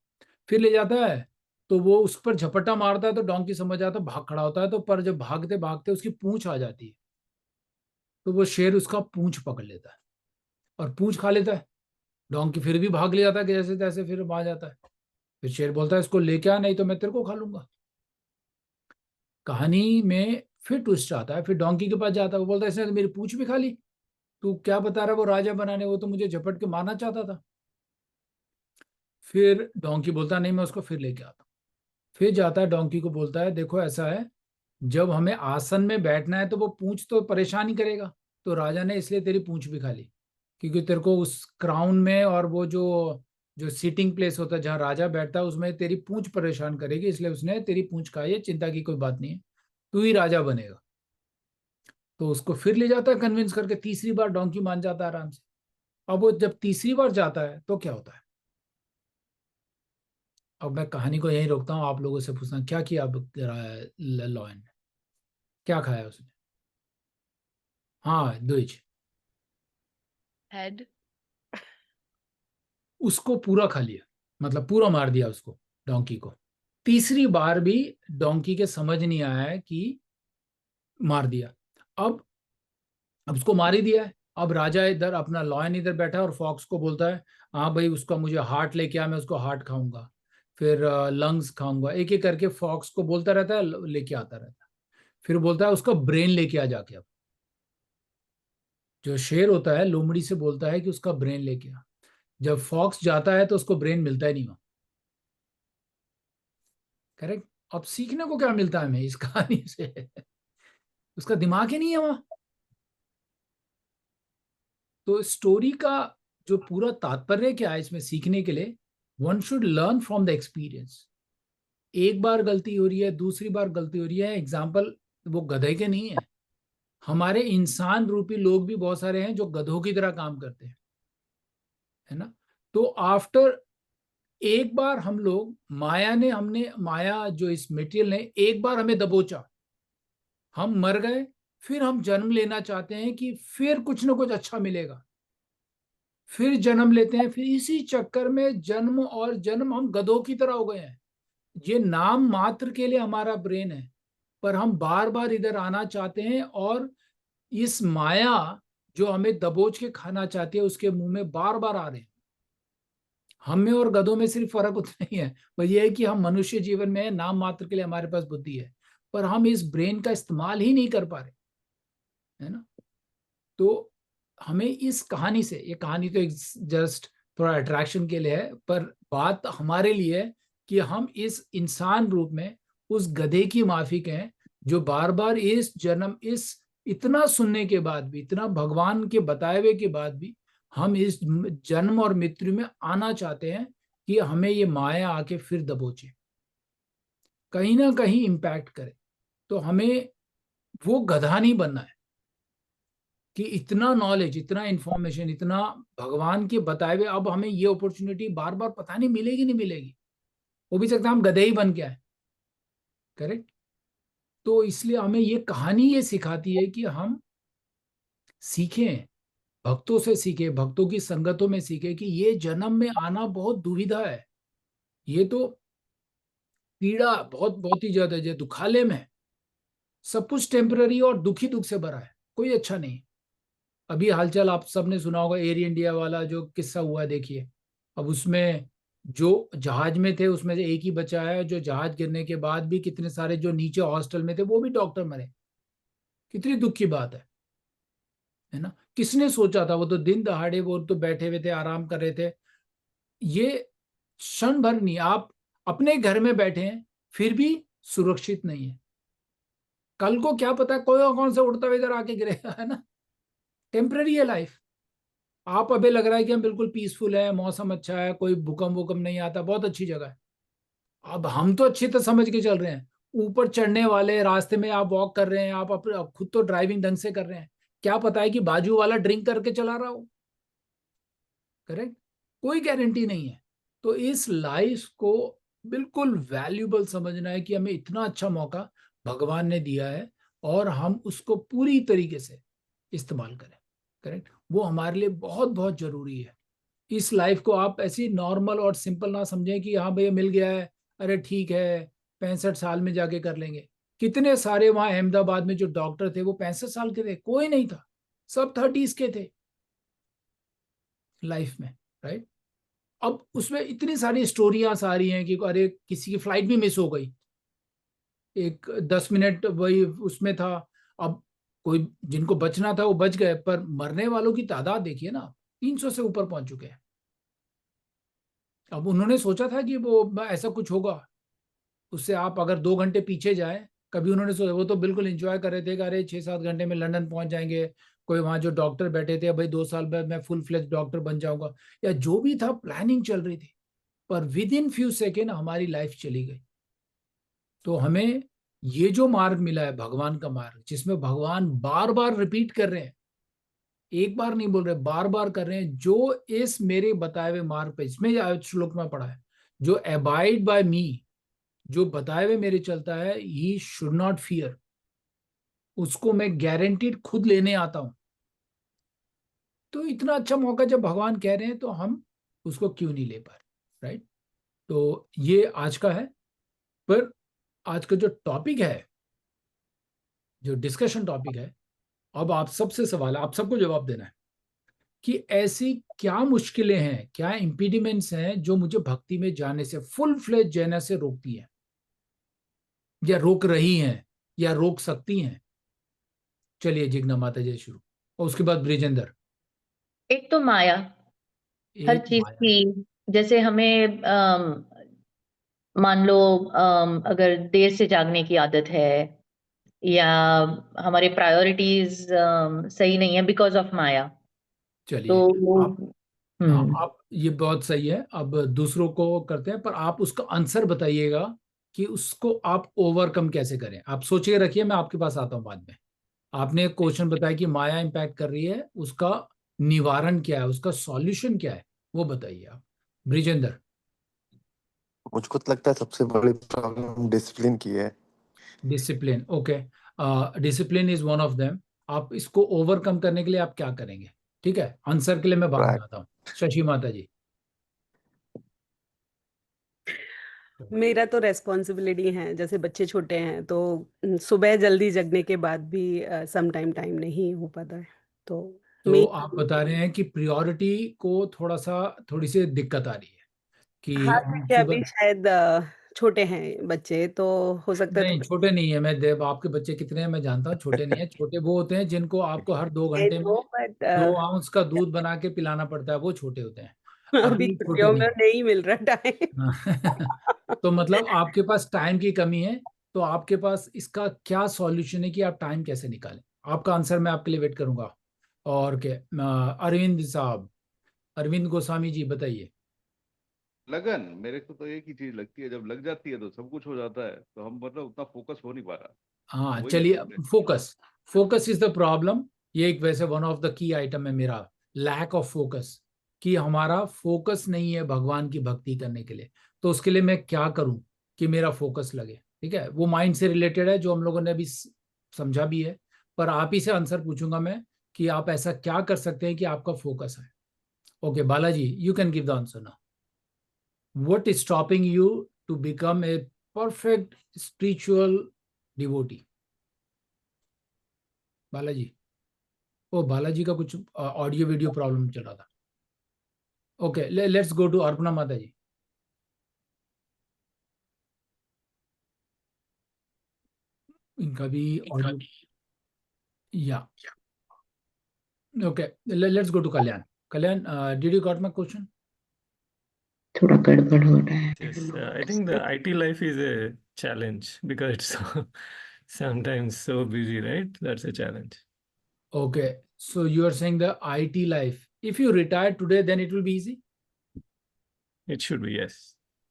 फिर ले जाता है, तो वो उस पर झपट्टा मारता है, तो डोंकी समझ जाता है, भाग खड़ा होता है। तो पर जब भागते भागते उसकी पूंछ आ जाती है, तो वो शेर उसका पूंछ पकड़ लेता है और पूंछ खा लेता है। डोंकी फिर भी भाग ले जाता है कि जैसे तैसे, फिर आ जाता है। फिर शेर बोलता है इसको लेके आ, नहीं तो मैं तेरे को खा लूंगा। कहानी में फिर ट्विस्ट आता है, फिर डोंकी के पास जाता है, वो बोलता है इसने तो मेरी पूंछ भी खा ली, तू क्या बता रहा है, वो राजा बनाने, वो तो मुझे झपट के मारना चाहता था। फिर डोंकी बोलता नहीं, मैं उसको फिर लेके आता हूँ। फिर जाता है डोंकी को बोलता है देखो ऐसा है, जब हमें आसन में बैठना है तो वो पूंछ तो परेशान ही करेगा, तो राजा ने इसलिए तेरी पूंछ भी खा ली, क्योंकि तेरे को उस क्राउन में और वो जो जो सीटिंग प्लेस होता है जहाँ राजा बैठता है उसमें तेरी पूंछ परेशान करेगी, इसलिए उसने तेरी पूंछ खाई है, चिंता की कोई बात नहीं है, तू ही राजा बनेगा। तो उसको फिर ले जाता है कन्विंस करके, तीसरी बार डोंकी मान जाता है आराम से। अब वो जब तीसरी बार जाता है तो क्या होता है? अब मैं कहानी को यहीं रोकता हूँ, आप लोगों से पूछना क्या किया अब लॉयन ने, क्या खाया उसने? हाँ द्विज। हेड। उसको पूरा खा लिया, मतलब पूरा मार दिया उसको, डोंकी को। तीसरी बार भी डोंकी के समझ नहीं आया है कि मार दिया। अब उसको मार ही दिया है। अब राजा इधर, अपना लॉयन इधर बैठा है और फॉक्स को बोलता है हाँ भाई उसका मुझे हार्ट लेके आ, मैं उसको हार्ट खाऊंगा, फिर लंग्स खाऊंगा, एक एक करके फॉक्स को बोलता रहता है, लेके आता रहता है। फिर बोलता है उसका ब्रेन लेके आ जाके। अब जो शेर होता है लोमड़ी से बोलता है कि उसका ब्रेन लेके आ। जब फॉक्स जाता है तो उसको ब्रेन मिलता ही नहीं वहां। करेक्ट। अब सीखने को क्या मिलता है हमें इस कहानी से? उसका दिमाग ही नहीं है वहां। तो स्टोरी का जो पूरा तात्पर्य क्या है इसमें सीखने के लिए, one should learn from the experience. एक बार गलती हो रही है, दूसरी बार गलती हो रही है, एग्जाम्पल वो गधे के नहीं है, हमारे इंसान रूपी लोग भी बहुत सारे हैं जो गधों की तरह काम करते हैं, है ना। तो आफ्टर एक बार हम लोग, माया जो इस मेटेरियल ने एक बार हमें दबोचा, हम मर गए, फिर हम जन्म लेना चाहते हैं कि फिर कुछ ना कुछ अच्छा मिलेगा, फिर जन्म लेते हैं, फिर इसी चक्कर में जन्म और जन्म हम गधों की तरह हो गए हैं। ये नाम मात्र के लिए हमारा ब्रेन है, पर हम बार बार इधर आना चाहते हैं, और इस माया जो हमें दबोच के खाना चाहती है उसके मुंह में बार बार आ रहे हैं। हम में और गधों में सिर्फ फर्क उतना ही है, वो ये है कि हम मनुष्य जीवन में है, नाम मात्र के लिए हमारे पास बुद्धि है, पर हम इस ब्रेन का इस्तेमाल ही नहीं कर पा रहे, है ना। तो हमें इस कहानी से, ये कहानी तो जस्ट थोड़ा अट्रैक्शन के लिए है, पर बात हमारे लिए है कि हम इस इंसान रूप में उस गधे की माफिक हैं जो बार बार इस जन्म, इस इतना सुनने के बाद भी, इतना भगवान के बताए हुए के बाद भी हम इस जन्म और मृत्यु में आना चाहते हैं कि हमें ये माया आके फिर दबोचे, कहीं ना कहीं इंपैक्ट करे। तो हमें वो गधा नहीं बनना है कि इतना नॉलेज, इतना इंफॉर्मेशन, इतना भगवान के बताए हुए, अब हमें ये अपॉर्चुनिटी बार बार पता नहीं मिलेगी नहीं मिलेगी, हो भी सकता है हम गधे ही बन के आए। करेक्ट। तो इसलिए हमें ये कहानी ये सिखाती है कि हम सीखें, भक्तों से सीखे, भक्तों की संगतों में सीखे कि ये जन्म में आना बहुत दुविधा है, ये तो पीड़ा बहुत बहुत ही ज्यादा है, दुखालय में है, सब कुछ टेम्पररी और दुखी दुख से भरा है, कोई अच्छा नहीं। अभी हालचाल आप सबने सुना होगा, एयर इंडिया वाला जो किस्सा हुआ है देखिए। अब उसमें जो जहाज में थे उसमें से एक ही बचा है, जो जहाज गिरने के बाद भी कितने सारे जो नीचे हॉस्टल में थे वो भी डॉक्टर मरे, कितनी दुख की बात है ना। किसने सोचा था, वो तो दिन दहाड़े वो तो बैठे हुए थे, आराम कर रहे थे। ये क्षण भर नहीं, आप अपने घर में बैठे हैं फिर भी सुरक्षित नहीं है, कल को क्या पता है कोई और कौन सा उड़ता हुआ इधर आके गिरेगा, है ना। टेम्पररी है लाइफ। आप अभी लग रहा है कि हम बिल्कुल पीसफुल है, मौसम अच्छा है, कोई भूकंप वूकंप नहीं आता, बहुत अच्छी जगह है। अब हम तो अच्छी तरह समझ के चल रहे हैं, ऊपर चढ़ने वाले रास्ते में आप वॉक कर रहे हैं, आप अपने खुद तो ड्राइविंग ढंग से कर रहे हैं, क्या पता है कि बाजू वाला ड्रिंक करके चला रहा हो। करेक्ट। कोई गारंटी नहीं है। तो इस लाइफ को बिल्कुल वैल्यूबल समझना है कि हमें इतना अच्छा मौका भगवान ने दिया है, और हम उसको पूरी तरीके से इस्तेमाल करें। करेक्ट। वो हमारे लिए बहुत बहुत जरूरी है। इस लाइफ को आप ऐसी नॉर्मल और सिंपल ना समझें कि हाँ भैया मिल गया है, अरे ठीक है 65 साल में जाके कर लेंगे। कितने सारे वहां अहमदाबाद में जो डॉक्टर थे वो 65 साल के थे, कोई नहीं था, सब 30s के थे लाइफ में। राइट। अब उसमें इतनी सारी स्टोरियां आ रही हैं कि अरे किसी की फ्लाइट भी मिस हो गई, एक 10 मिनट वही उसमें था। अब कोई जिनको बचना था वो बच गए, पर मरने वालों की तादाद देखिए ना, 300 से ऊपर पहुंच चुके हैं। अब उन्होंने सोचा था कि वो ऐसा कुछ होगा, उससे आप अगर 2 घंटे पीछे जाए, कभी उन्होंने सोचा, वो तो बिल्कुल एंजॉय कर रहे थे कि अरे 6-7 घंटे में लंदन पहुंच जाएंगे, कोई वहां जो डॉक्टर बैठे थे भाई 2 साल बाद मैं फुल फ्लेज डॉक्टर बन जाऊंगा, या जो भी था प्लानिंग चल रही थी, पर विद इन फ्यू सेकेंड हमारी लाइफ चली गई। तो हमें ये जो मार्ग मिला है भगवान का मार्ग, जिसमें भगवान बार बार रिपीट कर रहे हैं, एक बार नहीं बोल रहे, बार बार कर रहे हैं, जो इस मेरे बताए हुए मार्ग पे, इसमें श्लोक में पढ़ा है, जो अबाइड बाय मी, जो बताए हुए मेरे चलता है, ही शुड नॉट फियर, उसको मैं गारंटीड खुद लेने आता हूं। तो इतना अच्छा मौका जब भगवान कह रहे हैं तो हम उसको क्यों नहीं ले पा रहे, राइट? तो ये आज का है। पर आज का जो टॉपिक है, जो डिस्कशन टॉपिक है, अब आप सबसे सवाल है, आप सबको जवाब देना है कि ऐसी क्या मुश्किलें हैं, क्या इंपीडिमेंट्स हैं जो मुझे भक्ति में जाने से, फुल फ्लेज जाने से रोकती हैं, या रोक रही हैं, या रोक सकती हैं। चलिए जिग्ना माता जी शुरू, और उसके बाद ब्रिजेंद्र। एक तो माया, हर एक चीज माया। की। जैसे हमें मान लो अगर देर से जागने की आदत है, या हमारे प्रायोरिटीज सही नहीं है बिकॉज ऑफ माया, तो चलिए वो आप, हाँ आप, ये बहुत सही है। अब दूसरों को करते हैं, पर आप उसका आंसर बताइएगा कि उसको आप ओवरकम कैसे करें। आप सोच के रखिए, मैं आपके पास आता हूँ बाद में। आपने एक क्वेश्चन बताया कि माया इंपैक्ट कर रही है, उसका निवारण क्या है, उसका सॉल्यूशन क्या है, वो बताइए आप, ब्रिजेंद्र। मुझको तो लगता है सबसे बड़ी प्रॉब्लम डिसिप्लिन की है। Discipline, okay. Discipline is one of them. आप इसको ओवरकम करने के लिए आप क्या करेंगे? ठीक है, आंसर के लिए मैं बाद में आता हूँ। शशि माता जी। मेरा तो रेस्पॉन्सिबिलिटी है, जैसे बच्चे छोटे हैं तो सुबह जल्दी जगने के बाद भी सम टाइम नहीं हो पाता है। तो तो आप बता रहे हैं कि प्रायोरिटी को थोड़ी सी दिक्कत आ रही है कि हाँ, हम क्योंकि अभी सुबह। शायद छोटे हैं बच्चे, तो हो सकता है नहीं, थोड़ा। छोटे नहीं है। मैं देव, आपके बच्चे कितने हैं मैं जानता हूँ, छोटे नहीं है। छोटे वो होते हैं जिनको आपको हर 2 घंटे में बट 2 आउंस का दूध बना के पिलाना पड़ता है, वो छोटे होते हैं। अभी अभी छोटे छुट्टियों में नहीं। नहीं मिल रहा टाइम। हाँ। तो मतलब आपके पास टाइम की कमी है। तो आपके पास इसका क्या सॉल्यूशन है कि आप टाइम कैसे निकालें? आपका आंसर मैं आपके लिए वेट करूंगा। और क्या, अरविंद साहब, अरविंद गोस्वामी जी बताइए। लगन। मेरे को तो एक ही चीज लगती है, जब लग जाती है तो सब कुछ हो जाता है, तो हम मतलब उतना फोकस हो नहीं पा रहा। हाँ वही है चलिए, problem. Focus, focus is the problem. ये एक वैसे one of the key item है मेरा, लैक ऑफ फोकस, कि हमारा फोकस नहीं है भगवान की भक्ति करने के लिए। तो उसके लिए मैं क्या करूं कि मेरा फोकस लगे? ठीक है, वो माइंड से रिलेटेड है, जो हम लोगों ने अभी समझा भी है। पर आप ही से आंसर पूछूंगा मैं कि आप ऐसा क्या कर सकते हैं कि आपका फोकस है। Okay Balaji, you can give the answer now. What is stopping you to become a perfect spiritual devotee? Balaji. Oh, Balaji का कुछ ऑडियो वीडियो प्रॉब्लम चल रहा था। Okay, let's go to Arpana माता जी। इनका भी ऑडियो, या okay, let's go to Kalyan. Kalyan, did you got my question? थोड़ा गड़बड़ हो रहा है। Yes, I think the IT life is a challenge because it's so, sometimes so busy, right? That's a challenge. Okay, so you are saying the IT life, if you retire today then it will be easy. It should be, yes.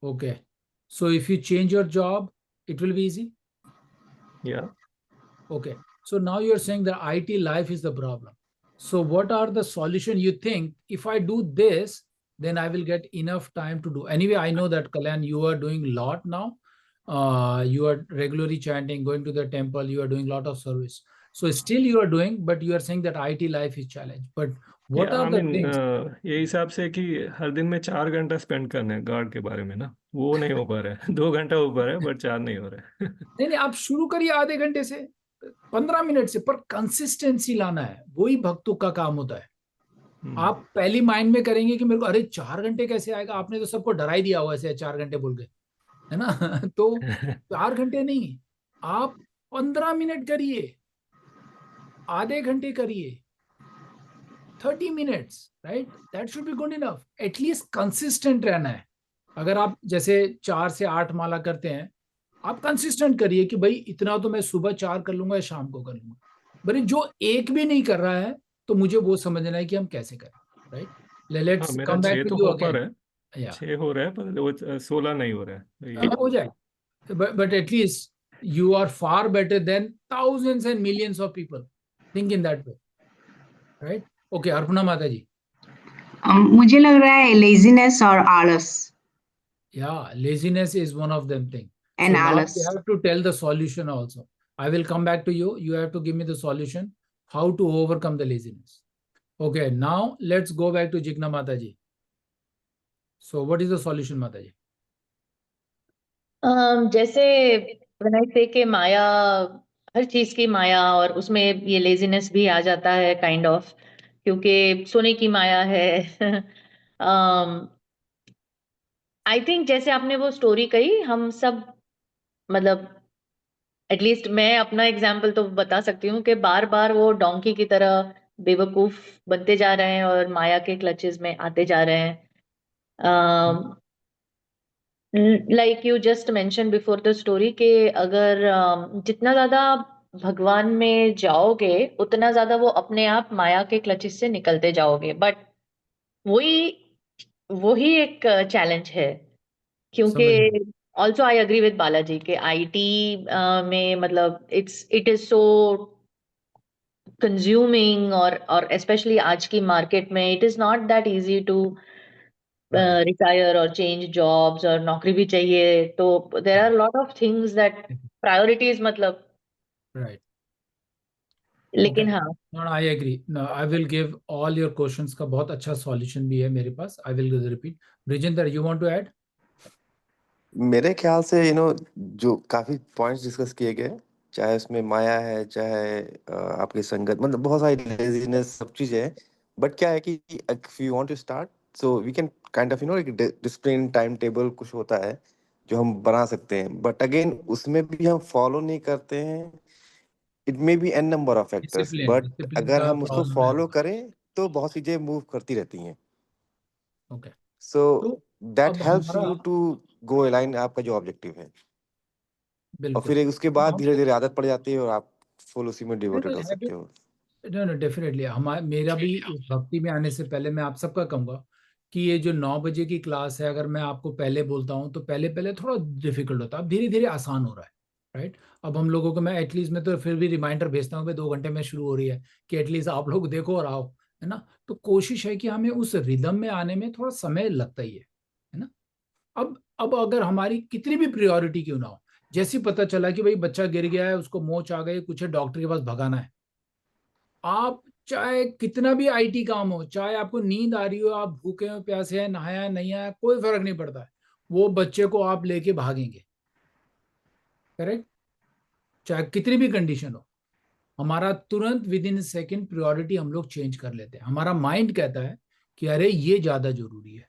Okay, so if you change your job it will be easy. Yeah. Okay. So now you're saying that IT life is the problem. So what are the solution you think if I do this, then I will get enough time to do? Anyway, I know that Kalyan, you are doing a lot now. You are regularly chanting, going to the temple, you are doing a lot of service. So still you are doing, but you are saying that IT life is challenge. But what Yeah, are I the mean, things? ये हिसाब से कि हर दिन में 4 घंटा spend करना है guard के बारे में ना, वो नहीं हो पा रहा है। 2 घंटा हो पा रहा है बट 4 नहीं हो रहा है। नहीं नहीं, आप शुरू करिए आधे घंटे से, 15 मिनट से, पर कंसिस्टेंसी लाना है, वही भक्तों का काम होता है। आप पहली माइंड में करेंगे कि मेरे को अरे 4 घंटे कैसे आएगा, आपने तो सबको डरा ही दिया हुआ ऐसे 4 घंटे बोल के, है ना? तो 4 घंटे नहीं, आप 15 मिनट करिए, आधे घंटे करिए, 30 minutes, right? That should be good enough. At least consistent रहना है। अगर आप जैसे 4 से 8 माला करते हैं, आप कंसिस्टेंट करिए कि भाई इतना तो मैं सुबह 4 कर लूंगा या शाम को कर लूंगा। भाई जो एक भी नहीं कर रहा है तो मुझे वो समझना है कि हम कैसे करें, राइट। हाँ, लेट्स मेरा कम बैक 6 टू तो यू हो पा अगेन। रहा है, या 6 हो रहा है, पर वो 16 नहीं हो रहा है, तो ये हो जाए, but at least you are far better than thousands and millions of people. Think in that way, right? Okay, Arpana माता जी। मुझे लग रहा है लेजीनेस और आलस। Yeah, laziness is one of them thing. And So now you आलस। have to tell the solution also. I will come back to you. You have to give me the solution, how to overcome the laziness. Okay, now let's go back to Jigna Mata ji. So what is the solution, Mata ji? जैसे when I say कि माया, हर चीज की माया, और उसमें ये laziness भी आ जाता है काइंड ऑफ, क्योंकि सोने की माया है। आई थिंक जैसे आपने वो स्टोरी कही, हम सब मतलब एटलीस्ट मैं अपना एग्जाम्पल तो बता सकती हूँ कि बार बार वो डोंकी की तरह बेवकूफ बनते जा रहे हैं और माया के क्लचेस में आते जा रहे हैं। Like you just mention before the story कि अगर जितना ज्यादा भगवान में जाओगे उतना ज्यादा वो अपने आप माया के क्लचेस से निकलते जाओगे, बट वही वही एक चैलेंज है, क्योंकि समझ गया। Also I agree with Balaji के आईटी में मतलब इट इज सो कंज्यूमिंग, और स्पेशली आज की मार्केट में it is not that easy to Right. Retire और चेंज जॉब्स, और नौकरी भी चाहिए, तो there are lot of things that priorities मतलब, Right. Okay. लेकिन हाँ। No, no, I agree. No, I will give all your questions का बहुत अच्छा solution भी है मेरे पास. I will repeat. Brijinder, you want to add? मेरे ख्याल से जो काफी पॉइंट्स डिस्कस किए गए, चाहे उसमें माया है, चाहे आपकी संगत, मतलब बहुत सारी लेजीनेस, सब चीजें हैं। बट क्या है कि if you want to start, so we can kind of एक डिसिप्लिन टाइम टेबल कुछ होता है जो हम बना सकते हैं। बट अगेन उसमें भी हम फॉलो नहीं करते हैं। It may be an number of factors, Discipline. But Discipline अगर का हम उसको problem है फॉलो हमारा. करें तो बहुत चीजें मूव करती रहती हैं। Okay. सो तो दैट अब हेल्प्स हमारा यू टू गो अलाइन आपका जो ऑब्जेक्टिव है। और बिल्कुल. फिर उसके अब बाद हम धीरे धीरे आदत पड़ जाती है और आप फुल उसी में डिवोटेड हो सकते हैबिट, हो। नो नो डेफिनेटली हमारा मेरा भी इस भक्ति में आने से पहले मैं आप सबका कहूंगा कि ये जो 9 बजे की क्लास है, अगर मैं आपको पहले बोलता हूँ तो पहले पहले थोड़ा डिफिकल्ट होता है, अब धीरे धीरे आसान हो रहा है, राइट। अब हम लोगों को मैं एटलीस्ट मैं तो फिर भी रिमाइंडर भेजता हूँ कि 2 घंटे में शुरू हो रही है, कि एटलीस्ट आप लोग देखो और आओ, है ना। तो कोशिश है कि हमें उस रिदम में आने में थोड़ा समय लगता ही है ना। अब अगर हमारी कितनी भी प्रायोरिटी क्यों ना हो, जैसे ही पता चला कि भाई बच्चा गिर गया है, उसको मोच आ गई, कुछ है, डॉक्टर के पास भगाना है, आप चाहे कितना भी आईटी काम हो, चाहे आपको नींद आ रही हो, आप भूखे हो, प्यासे हैं, नहाया नहीं आया, कोई फर्क नहीं पड़ता है, वो बच्चे को आप लेके भागेंगे, करेक्ट। चाहे कितनी भी कंडीशन हो, हमारा तुरंत विद इन सेकेंड प्रायोरिटी हम लोग चेंज कर लेते हैं। हमारा माइंड कहता है कि अरे ये ज्यादा जरूरी है।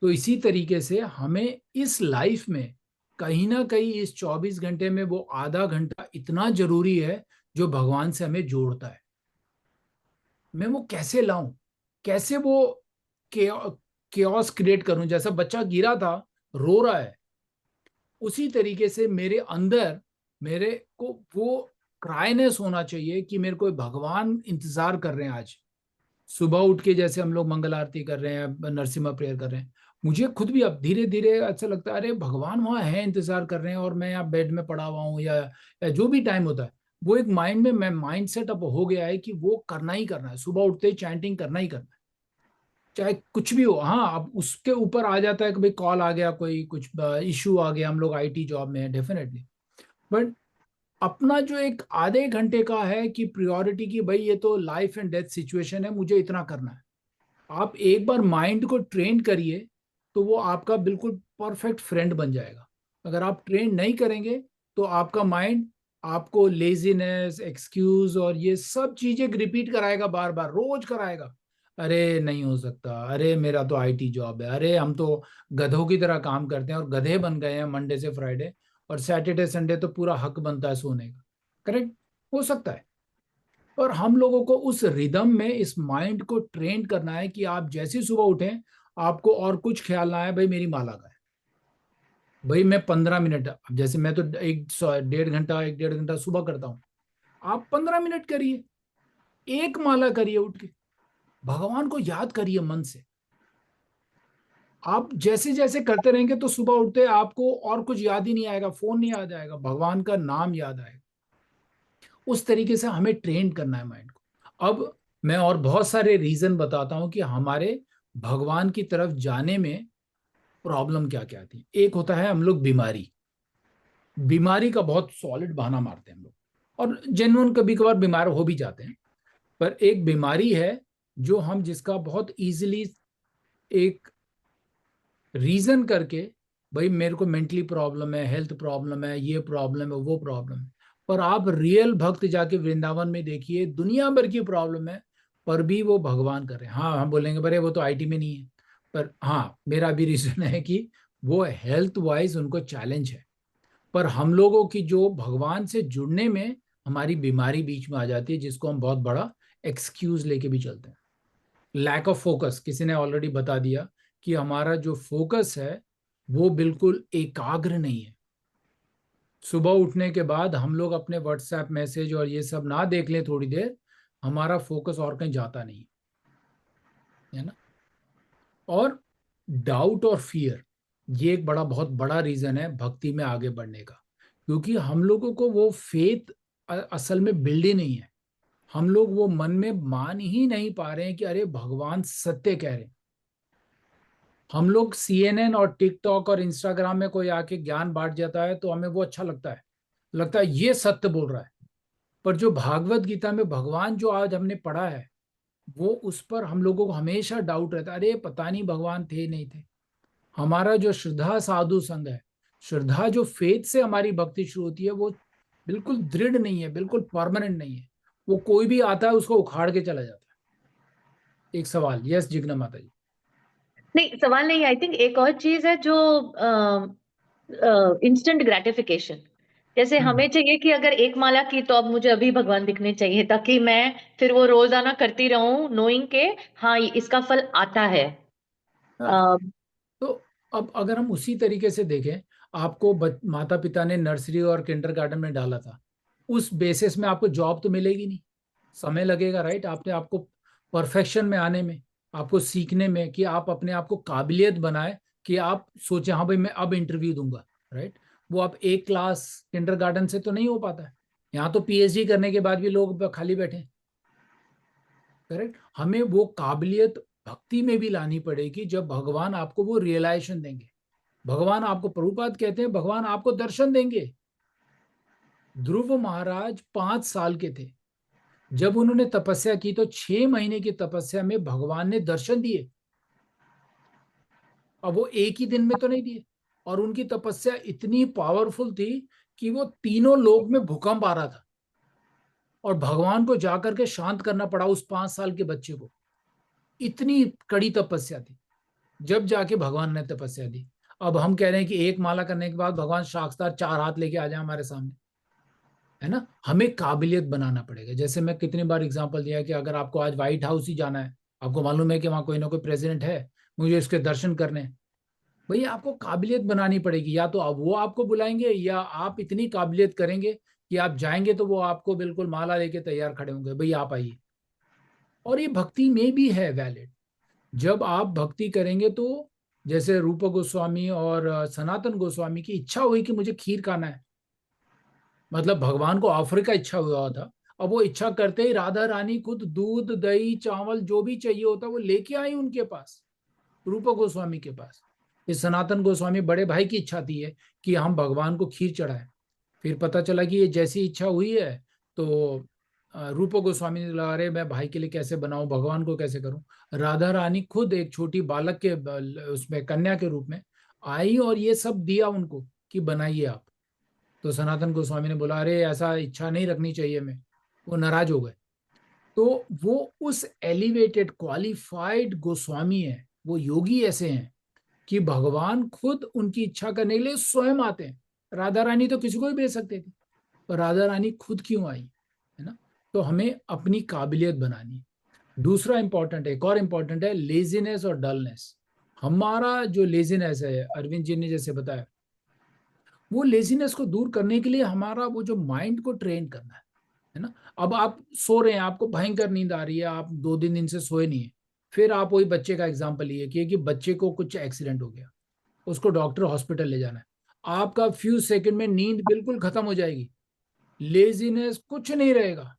तो इसी तरीके से हमें इस लाइफ में कहीं ना कहीं इस 24 घंटे में वो आधा घंटा इतना जरूरी है जो भगवान से हमें जोड़ता है। मैं वो कैसे लाऊं, कैसे वो केओस क्रिएट करूं। जैसा बच्चा गिरा था, रो रहा है, उसी तरीके से मेरे अंदर मेरे को वो क्राइनेस होना चाहिए कि मेरे को भगवान इंतजार कर रहे हैं। आज सुबह उठ के जैसे हम लोग मंगल आरती कर रहे हैं, नरसिम्हा प्रेयर कर रहे हैं, मुझे खुद भी अब धीरे धीरे अच्छा लगता है, अरे भगवान वहां है, इंतजार कर रहे हैं, और मैं यहाँ बेड में पड़ा हुआ हूँ, या जो भी टाइम होता है, वो एक माइंड में मैं माइंड सेट अप हो गया है कि वो करना ही करना है, सुबह उठते ही चैंटिंग करना ही करना है, चाहे कुछ भी हो। हाँ, अब उसके ऊपर आ जाता है कि भाई कॉल आ गया, कोई कुछ इशू आ गया, हम लोग आईटी जॉब में है डेफिनेटली, बट अपना जो एक आधे घंटे का है कि प्रायोरिटी की, भाई ये तो लाइफ एंड डेथ सिचुएशन है, मुझे इतना करना है। आप एक बार माइंड को ट्रेन करिए तो वो आपका बिल्कुल परफेक्ट फ्रेंड बन जाएगा। अगर आप ट्रेन नहीं करेंगे तो आपका माइंड आपको लेजीनेस, एक्सक्यूज और ये सब चीजें रिपीट कराएगा, बार बार रोज कराएगा। अरे नहीं हो सकता, अरे मेरा तो आईटी जॉब है, अरे हम तो गधों की तरह काम करते हैं और गधे बन गए हैं मंडे से फ्राइडे, और सैटरडे संडे तो पूरा हक बनता है सोने का, करेक्ट। हो सकता है, और हम लोगों को उस रिदम में इस माइंड को ट्रेन करना है कि आप जैसे सुबह उठें, आपको और कुछ ख्याल ना आए, भाई मेरी माला का है, भाई मैं 15 मिनट, अब जैसे मैं तो 1.5 घंटा सुबह करता हूँ, आप 15 मिनट करिए, एक माला करिए उठ के, भगवान को याद करिए मन से। आप जैसे जैसे करते रहेंगे तो सुबह उठते आपको और कुछ याद ही नहीं आएगा, फोन नहीं याद आएगा, भगवान का नाम याद आएगा। उस तरीके से हमें ट्रेन करना है माइंड को। अब मैं और बहुत सारे रीजन बताता हूं कि हमारे भगवान की तरफ जाने में प्रॉब्लम क्या क्या आती है। एक होता है हम लोग बीमारी का बहुत सॉलिड बहाना मारते हैं हम लोग, और जेन्युइन कभी कभार बीमार हो भी जाते हैं। पर एक बीमारी है जो हम जिसका बहुत इजीली एक रीजन करके, भाई मेरे को मेंटली प्रॉब्लम है, हेल्थ प्रॉब्लम है, ये प्रॉब्लम है, वो प्रॉब्लम है। पर आप रियल भक्त जाके वृंदावन में देखिए, दुनिया भर की प्रॉब्लम है, पर भी वो भगवान कर रहे हैं। हाँ हम बोलेंगे बड़े वो तो आईटी में नहीं है, पर हाँ मेरा भी रीजन है कि वो हेल्थ वाइज उनको चैलेंज है। पर हम लोगों की जो भगवान से जुड़ने में हमारी बीमारी बीच में आ जाती है, जिसको हम बहुत बड़ा एक्सक्यूज लेके भी चलते हैं। लैक ऑफ फोकस, किसी ने ऑलरेडी बता दिया कि हमारा जो फोकस है वो बिल्कुल एकाग्र नहीं है। सुबह उठने के बाद हम लोग अपने व्हाट्सएप मैसेज और ये सब ना देख लें थोड़ी देर, हमारा फोकस और कहीं जाता नहीं है ना। और डाउट और फियर, ये एक बहुत बड़ा रीजन है भक्ति में आगे बढ़ने का, क्योंकि हम लोगों को वो फेथ असल में बिल्ड ही नहीं है। हम लोग वो मन में मान ही नहीं पा रहे हैं कि अरे भगवान सत्य कह रहे हैं। हम लोग CNN और टिकटॉक और इंस्टाग्राम में कोई आके ज्ञान बांट जाता है तो हमें वो अच्छा लगता है ये सत्य बोल रहा है। पर जो भागवत गीता में भगवान जो आज हमने पढ़ा है, वो उस पर हम लोगों को हमेशा डाउट रहता है, अरे पता नहीं भगवान थे नहीं थे। हमारा जो श्रद्धा साधु संग है, श्रद्धा जो फेथ से हमारी भक्ति शुरू होती है, वो बिल्कुल दृढ़ नहीं है, बिल्कुल परमानेंट नहीं है। वो कोई भी आता है उसको उखाड़ के चला जाता है। एक सवाल, यस जिग्ना माता जी। नहीं, सवाल नहीं। आई थिंक एक और चीज है जो इंस्टेंट ग्रेटिफिकेशन। जैसे हमें चाहिए कि अगर एक माला की तो अब मुझे अभी भगवान दिखने चाहिए, ताकि मैं फिर वो रोजाना करती रहूं, नोइंग के हाँ इसका फल आता है। हाँ, तो अब अगर हम उसी तरीके से देखें, आपको माता पिता ने नर्सरी और किंडरगार्टन में डाला था, उस बेसिस में आपको जॉब तो मिलेगी नहीं, समय लगेगा, राइट। आपने आपको परफेक्शन में आने में, आपको सीखने में, कि आप अपने आप को काबिलियत बनाए, कि आप सोचे हाँ भाई मैं अब इंटरव्यू दूंगा, राइट। वो आप एक क्लास किंडरगार्टन से तो नहीं हो पाता है। यहाँ तो PhD करने के बाद भी लोग खाली बैठे हैं, करेक्ट। हमें वो काबिलियत भक्ति में भी लानी पड़ेगी, जब भगवान आपको वो रियलाइजेशन देंगे। भगवान आपको, प्रभुपाद कहते हैं भगवान आपको दर्शन देंगे। ध्रुव महाराज 5 साल के थे जब उन्होंने तपस्या की, तो 6 महीने की तपस्या में भगवान ने दर्शन दिए। अब वो एक ही दिन में तो नहीं दिए, और उनकी तपस्या इतनी पावरफुल थी कि वो तीनों लोक में भूकंप आ रहा था, और भगवान को जाकर के शांत करना पड़ा उस 5 साल के बच्चे को। इतनी कड़ी तपस्या थी, जब जाके भगवान ने तपस्या दी। अब हम कह रहे हैं कि एक माला करने के बाद भगवान साक्षात 4 हाथ लेके आ जाए हमारे सामने, है ना। हमें काबिलियत बनाना पड़ेगा। जैसे मैं कितनी बार एग्जांपल दिया कि अगर आपको आज व्हाइट हाउस ही जाना है, आपको मालूम है कि वहां कोई ना कोई प्रेसिडेंट है, मुझे इसके दर्शन करने हैं, भैया आपको काबिलियत बनानी पड़ेगी। या तो अब वो आपको बुलाएंगे, या आप इतनी काबिलियत करेंगे कि आप जाएंगे तो वो आपको बिल्कुल माला लेके तैयार खड़े होंगे, भैया आप आइए। और ये भक्ति में भी है वैलिड। जब आप भक्ति करेंगे तो, जैसे रूप गोस्वामी और सनातन गोस्वामी की इच्छा हुई कि मुझे खीर खाना है, मतलब भगवान को ऑफर का इच्छा हुआ था। अब वो इच्छा करते ही राधा रानी खुद दूध दही चावल जो भी चाहिए होता वो लेके आई उनके पास, रूप गोस्वामी के पास। इस सनातन गोस्वामी बड़े भाई की इच्छा थी है कि हम भगवान को खीर चढ़ाएं। फिर पता चला कि ये जैसी इच्छा हुई है, तो रूप गोस्वामी ने लगा, अरे मैं भाई के लिए कैसे बनाऊं, भगवान को कैसे करूं। राधा रानी खुद एक छोटी बालक के उसमें कन्या के रूप में आई और ये सब दिया उनको कि बनाइए आप। तो सनातन गोस्वामी ने बोला, अरे ऐसा इच्छा नहीं रखनी चाहिए मैं, वो नाराज हो गए। तो वो उस एलिवेटेड क्वालिफाइड गोस्वामी है, वो योगी ऐसे हैं कि भगवान खुद उनकी इच्छा करने के लिए स्वयं आते हैं। राधा रानी तो किसी को भी भेज सकते थे, पर राधा रानी खुद क्यों आई, है ना। तो हमें अपनी काबिलियत बनानी है। दूसरा इंपॉर्टेंट, एक और इंपॉर्टेंट है लेजीनेस और डलनेस। हमारा जो लेजीनेस है, अरविंद जी ने जैसे बताया, वो लेजीनेस को दूर करने के लिए हमारा वो जो माइंड को ट्रेन करना है ना। अब आप सो रहे हैं, आपको भयंकर नींद आ रही है, आप 2 दिन से सोए नहीं है, फिर आप वही बच्चे का एग्जाम्पल लिए कि बच्चे को कुछ एक्सीडेंट हो गया, उसको डॉक्टर हॉस्पिटल ले जाना है, आपका फ्यू सेकंड में नींद बिल्कुल खत्म हो जाएगी, लेजीनेस कुछ नहीं रहेगा।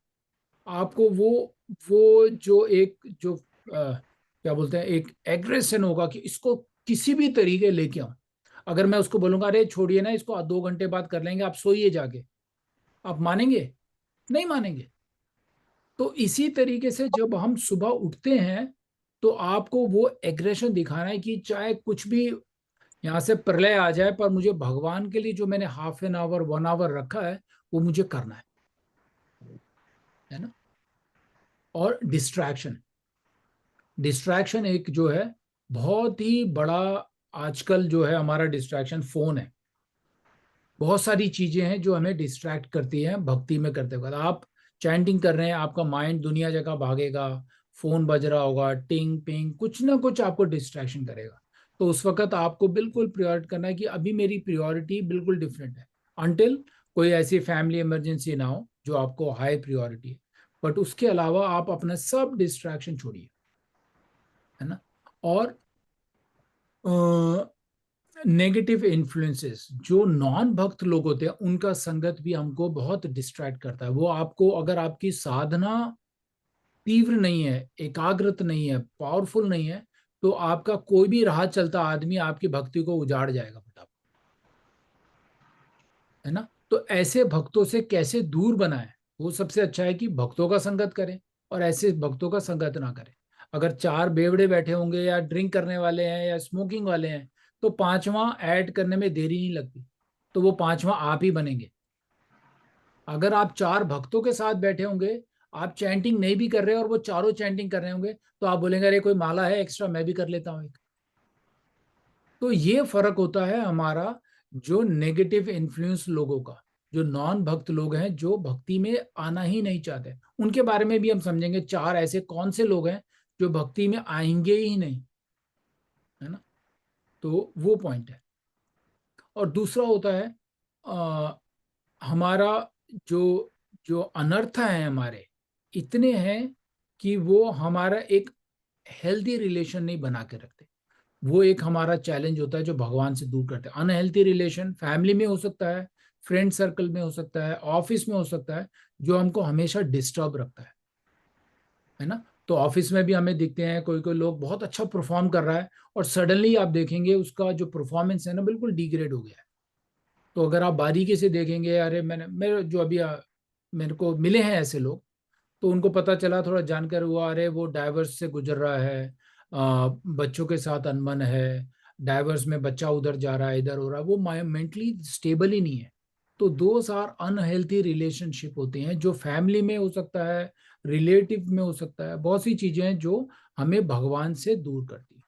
आपको वो जो एक जो क्या बोलते हैं, एक एग्रेशन होगा कि इसको किसी भी तरीके लेके आऊं। अगर मैं उसको बोलूंगा अरे छोड़िए ना इसको, 2 घंटे बाद कर लेंगे, आप सोइए जाके, आप मानेंगे? नहीं मानेंगे। तो इसी तरीके से जब हम सुबह उठते हैं तो आपको वो एग्रेशन दिखाना है कि चाहे कुछ भी यहाँ से प्रलय आ जाए, पर मुझे भगवान के लिए जो मैंने हाफ एन आवर 1 आवर रखा है वो मुझे करना है ना। और डिस्ट्रैक्शन, डिस्ट्रैक्शन एक जो है बहुत ही बड़ा आजकल जो है हमारा डिस्ट्रैक्शन फोन है। बहुत सारी चीजें हैं जो हमें डिस्ट्रैक्ट करती हैं भक्ति में करते वक्त। आप चैंटिंग कर रहे हैं, आपका माइंड दुनिया जगह भागेगा, फोन बज रहा होगा, टिंग पिंग, कुछ ना कुछ आपको डिस्ट्रैक्शन करेगा। तो उस वक्त आपको बिल्कुल प्रायोरिटी करना है कि अभी मेरी प्रायोरिटी बिल्कुल डिफरेंट है, अनटिल कोई ऐसी फैमिली इमरजेंसी ना हो जो आपको हाई प्रायोरिटी है। बट उसके अलावा आप अपना सब डिस्ट्रैक्शन छोड़िए, है ना। और नेगेटिव इन्फ्लुएंसेस, जो नॉन भक्त लोग होते हैं उनका संगत भी हमको बहुत डिस्ट्रैक्ट करता है। वो आपको, अगर आपकी साधना तीव्र नहीं है, एकाग्रत नहीं है, पावरफुल नहीं है, तो आपका कोई भी राह चलता आदमी आपकी भक्ति को उजाड़ जाएगा फटाफट, है ना। तो ऐसे भक्तों से कैसे दूर बनाए, वो सबसे अच्छा है कि भक्तों का संगत करें और ऐसे भक्तों का संगत ना करें। अगर 4 बेवड़े बैठे होंगे या ड्रिंक करने वाले हैं या स्मोकिंग वाले हैं, तो 5वां ऐड करने में देरी नहीं लगती, तो वो 5वां आप ही बनेंगे। अगर आप 4 भक्तों के साथ बैठे होंगे, आप चैंटिंग नहीं भी कर रहे और वो चारों चैंटिंग कर रहे होंगे, तो आप बोलेंगे अरे कोई माला है एक्स्ट्रा, मैं भी कर लेता हूं एक। तो ये फर्क होता है हमारा जो नेगेटिव इन्फ्लुएंस लोगों का। जो नॉन भक्त लोग हैं जो भक्ति में आना ही नहीं चाहते, उनके बारे में भी हम समझेंगे 4 ऐसे कौन से लोग हैं जो भक्ति में आएंगे ही नहीं, है ना। तो वो पॉइंट है। और दूसरा होता है हमारा जो जो अनर्थ है हमारे इतने हैं कि वो हमारा एक हेल्दी रिलेशन नहीं बना के रखते। वो एक हमारा चैलेंज होता है जो भगवान से दूर करते हैं। अनहेल्थी रिलेशन फैमिली में हो सकता है, फ्रेंड सर्कल में हो सकता है, ऑफिस में हो सकता है, जो हमको हमेशा डिस्टर्ब रखता है ना। तो ऑफिस में भी हमें दिखते हैं कोई कोई लोग बहुत अच्छा परफॉर्म कर रहा है और सडनली आप देखेंगे उसका जो परफॉर्मेंस है ना बिल्कुल डिग्रेड हो गया है। तो अगर आप बारीकी से देखेंगे, अरे मेरे जो अभी मेरे को मिले हैं ऐसे लोग, तो उनको पता चला, थोड़ा जानकर हुआ, अरे वो डाइवर्स से गुजर रहा है, बच्चों के साथ अनबन है, डाइवर्स में बच्चा उधर जा रहा है इधर हो रहा है, वो मेंटली स्टेबल ही नहीं है। तो 2 अनहेल्थी रिलेशनशिप होते हैं जो फैमिली में हो सकता है, रिलेटिव में हो सकता है, बहुत सी चीजें हैं जो हमें भगवान से दूर करती है।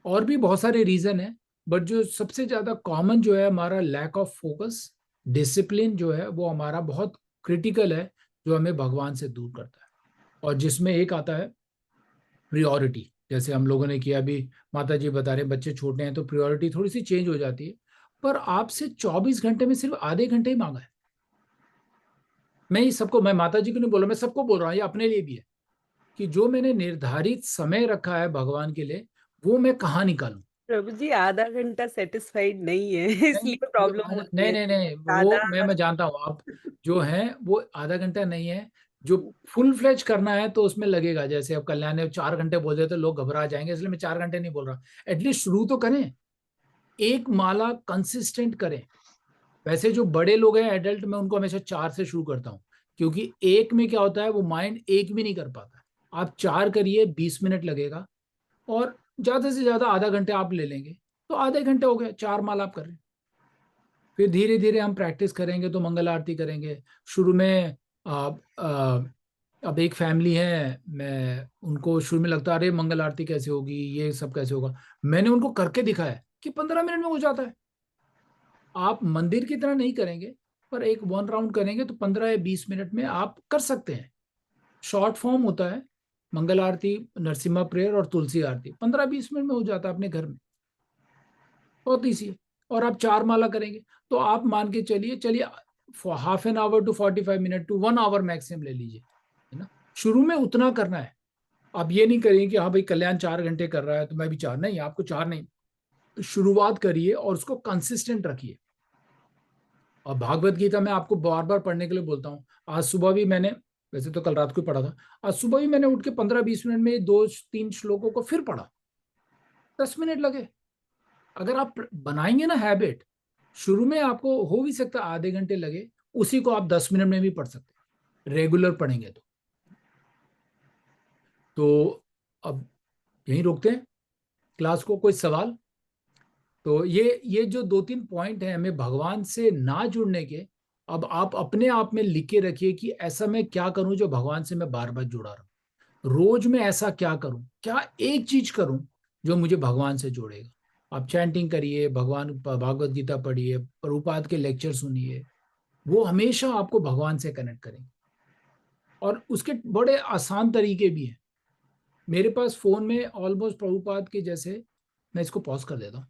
और भी बहुत सारे रीजन है, बट जो सबसे ज्यादा कॉमन जो है हमारा लैक ऑफ फोकस, डिसिप्लिन जो है वो हमारा बहुत क्रिटिकल है, जो हमें भगवान से दूर करता है। और जिसमें एक आता है प्रियोरिटी, जैसे हम लोगों ने किया अभी, माता जी बता रहे बच्चे छोटे हैं तो प्रियोरिटी थोड़ी सी चेंज हो जाती है। पर आपसे 24 घंटे में सिर्फ आधे घंटे ही मांगा है। मैं माता जी को नहीं बोल रहा, मैं सबको बोल रहा हूँ, ये अपने लिए भी है, कि जो मैंने निर्धारित समय रखा है भगवान के लिए, वो मैं कहाँ निकालूं। प्रभु जी, आधा घंटा सेटिस्फाइड नहीं है नहीं इसलिए प्रॉब्लम होती नहीं है। नहीं नहीं, वो आधा मैं जानता हूँ। आप जो है वो आधा घंटा नहीं है, जो फुल फ्लेज करना है तो उसमें लगेगा। जैसे अब कल्याण ने 4 घंटे बोल दिया तो लोग घबरा जाएंगे, इसलिए मैं 4 घंटे नहीं बोल रहा। एटलीस्ट शुरू तो करें, एक माला कंसिस्टेंट करें। वैसे जो बड़े लोग हैं एडल्ट, मैं उनको हमेशा 4 से शुरू करता हूँ, क्योंकि एक में क्या होता है वो माइंड एक भी नहीं कर पाता। आप 4 करिए, 20 मिनट लगेगा, और ज्यादा से ज्यादा आधा घंटे आप ले लेंगे, तो आधे घंटे हो गए, 4 माला आप कर रहे हैं। फिर धीरे धीरे हम प्रैक्टिस करेंगे तो मंगल आरती करेंगे। शुरू में अब एक फैमिली है, मैं उनको शुरू में लगता है अरे मंगल आरती कैसे होगी, ये सब कैसे होगा। मैंने उनको करके दिखाया कि 15 मिनट में हो जाता है। आप मंदिर की तरह नहीं करेंगे, पर एक 1 राउंड करेंगे तो 15 या 20 मिनट में आप कर सकते हैं। शॉर्ट फॉर्म होता है, मंगल आरती, नरसिम्हा प्रेयर और तुलसी आरती 15-20 मिनट में हो जाता है अपने घर में, बहुत ईजी है। और आप 4 माला करेंगे तो आप मान के चलिए half an hour to 45 minute to 1 hour maximum ले लीजिए, है ना। शुरू में उतना करना है। आप ये नहीं करिए कि हाँ भाई कल्याण 4 घंटे कर रहा है तो मैं भी 4, नहीं, आपको 4 नहीं, शुरुआत करिए और उसको कंसिस्टेंट रखिए। और भागवत गीता में आपको बार बार पढ़ने के लिए बोलता हूँ। आज सुबह भी मैंने, वैसे तो कल रात को ही पढ़ा था, आज सुबह भी मैंने उठ के 15-20 मिनट में 2-3 श्लोकों को फिर पढ़ा, 10 मिनट लगे। अगर आप बनाएंगे ना हैबिट, शुरू में आपको हो भी सकता है आधे घंटे लगे, उसी को आप 10 मिनट में भी पढ़ सकते हैं, रेगुलर पढ़ेंगे तो अब यहीं रोकते हैं क्लास को। कोई सवाल? तो ये जो 2-3 पॉइंट है हमें भगवान से ना जुड़ने के, अब आप अपने आप में लिख के रखिए कि ऐसा मैं क्या करूं जो भगवान से मैं बार बार जुड़ा रहूं। रोज में ऐसा क्या करूं, क्या एक चीज करूं जो मुझे भगवान से जोड़ेगा। आप चैंटिंग करिए, भगवान भागवत गीता पढ़िए, प्रभुपाद के लेक्चर सुनिए, वो हमेशा आपको भगवान से कनेक्ट करेंगे। और उसके बड़े आसान तरीके भी हैं। मेरे पास फोन में ऑलमोस्ट प्रभुपाद के जैसे, मैं इसको पॉज कर देता हूँ।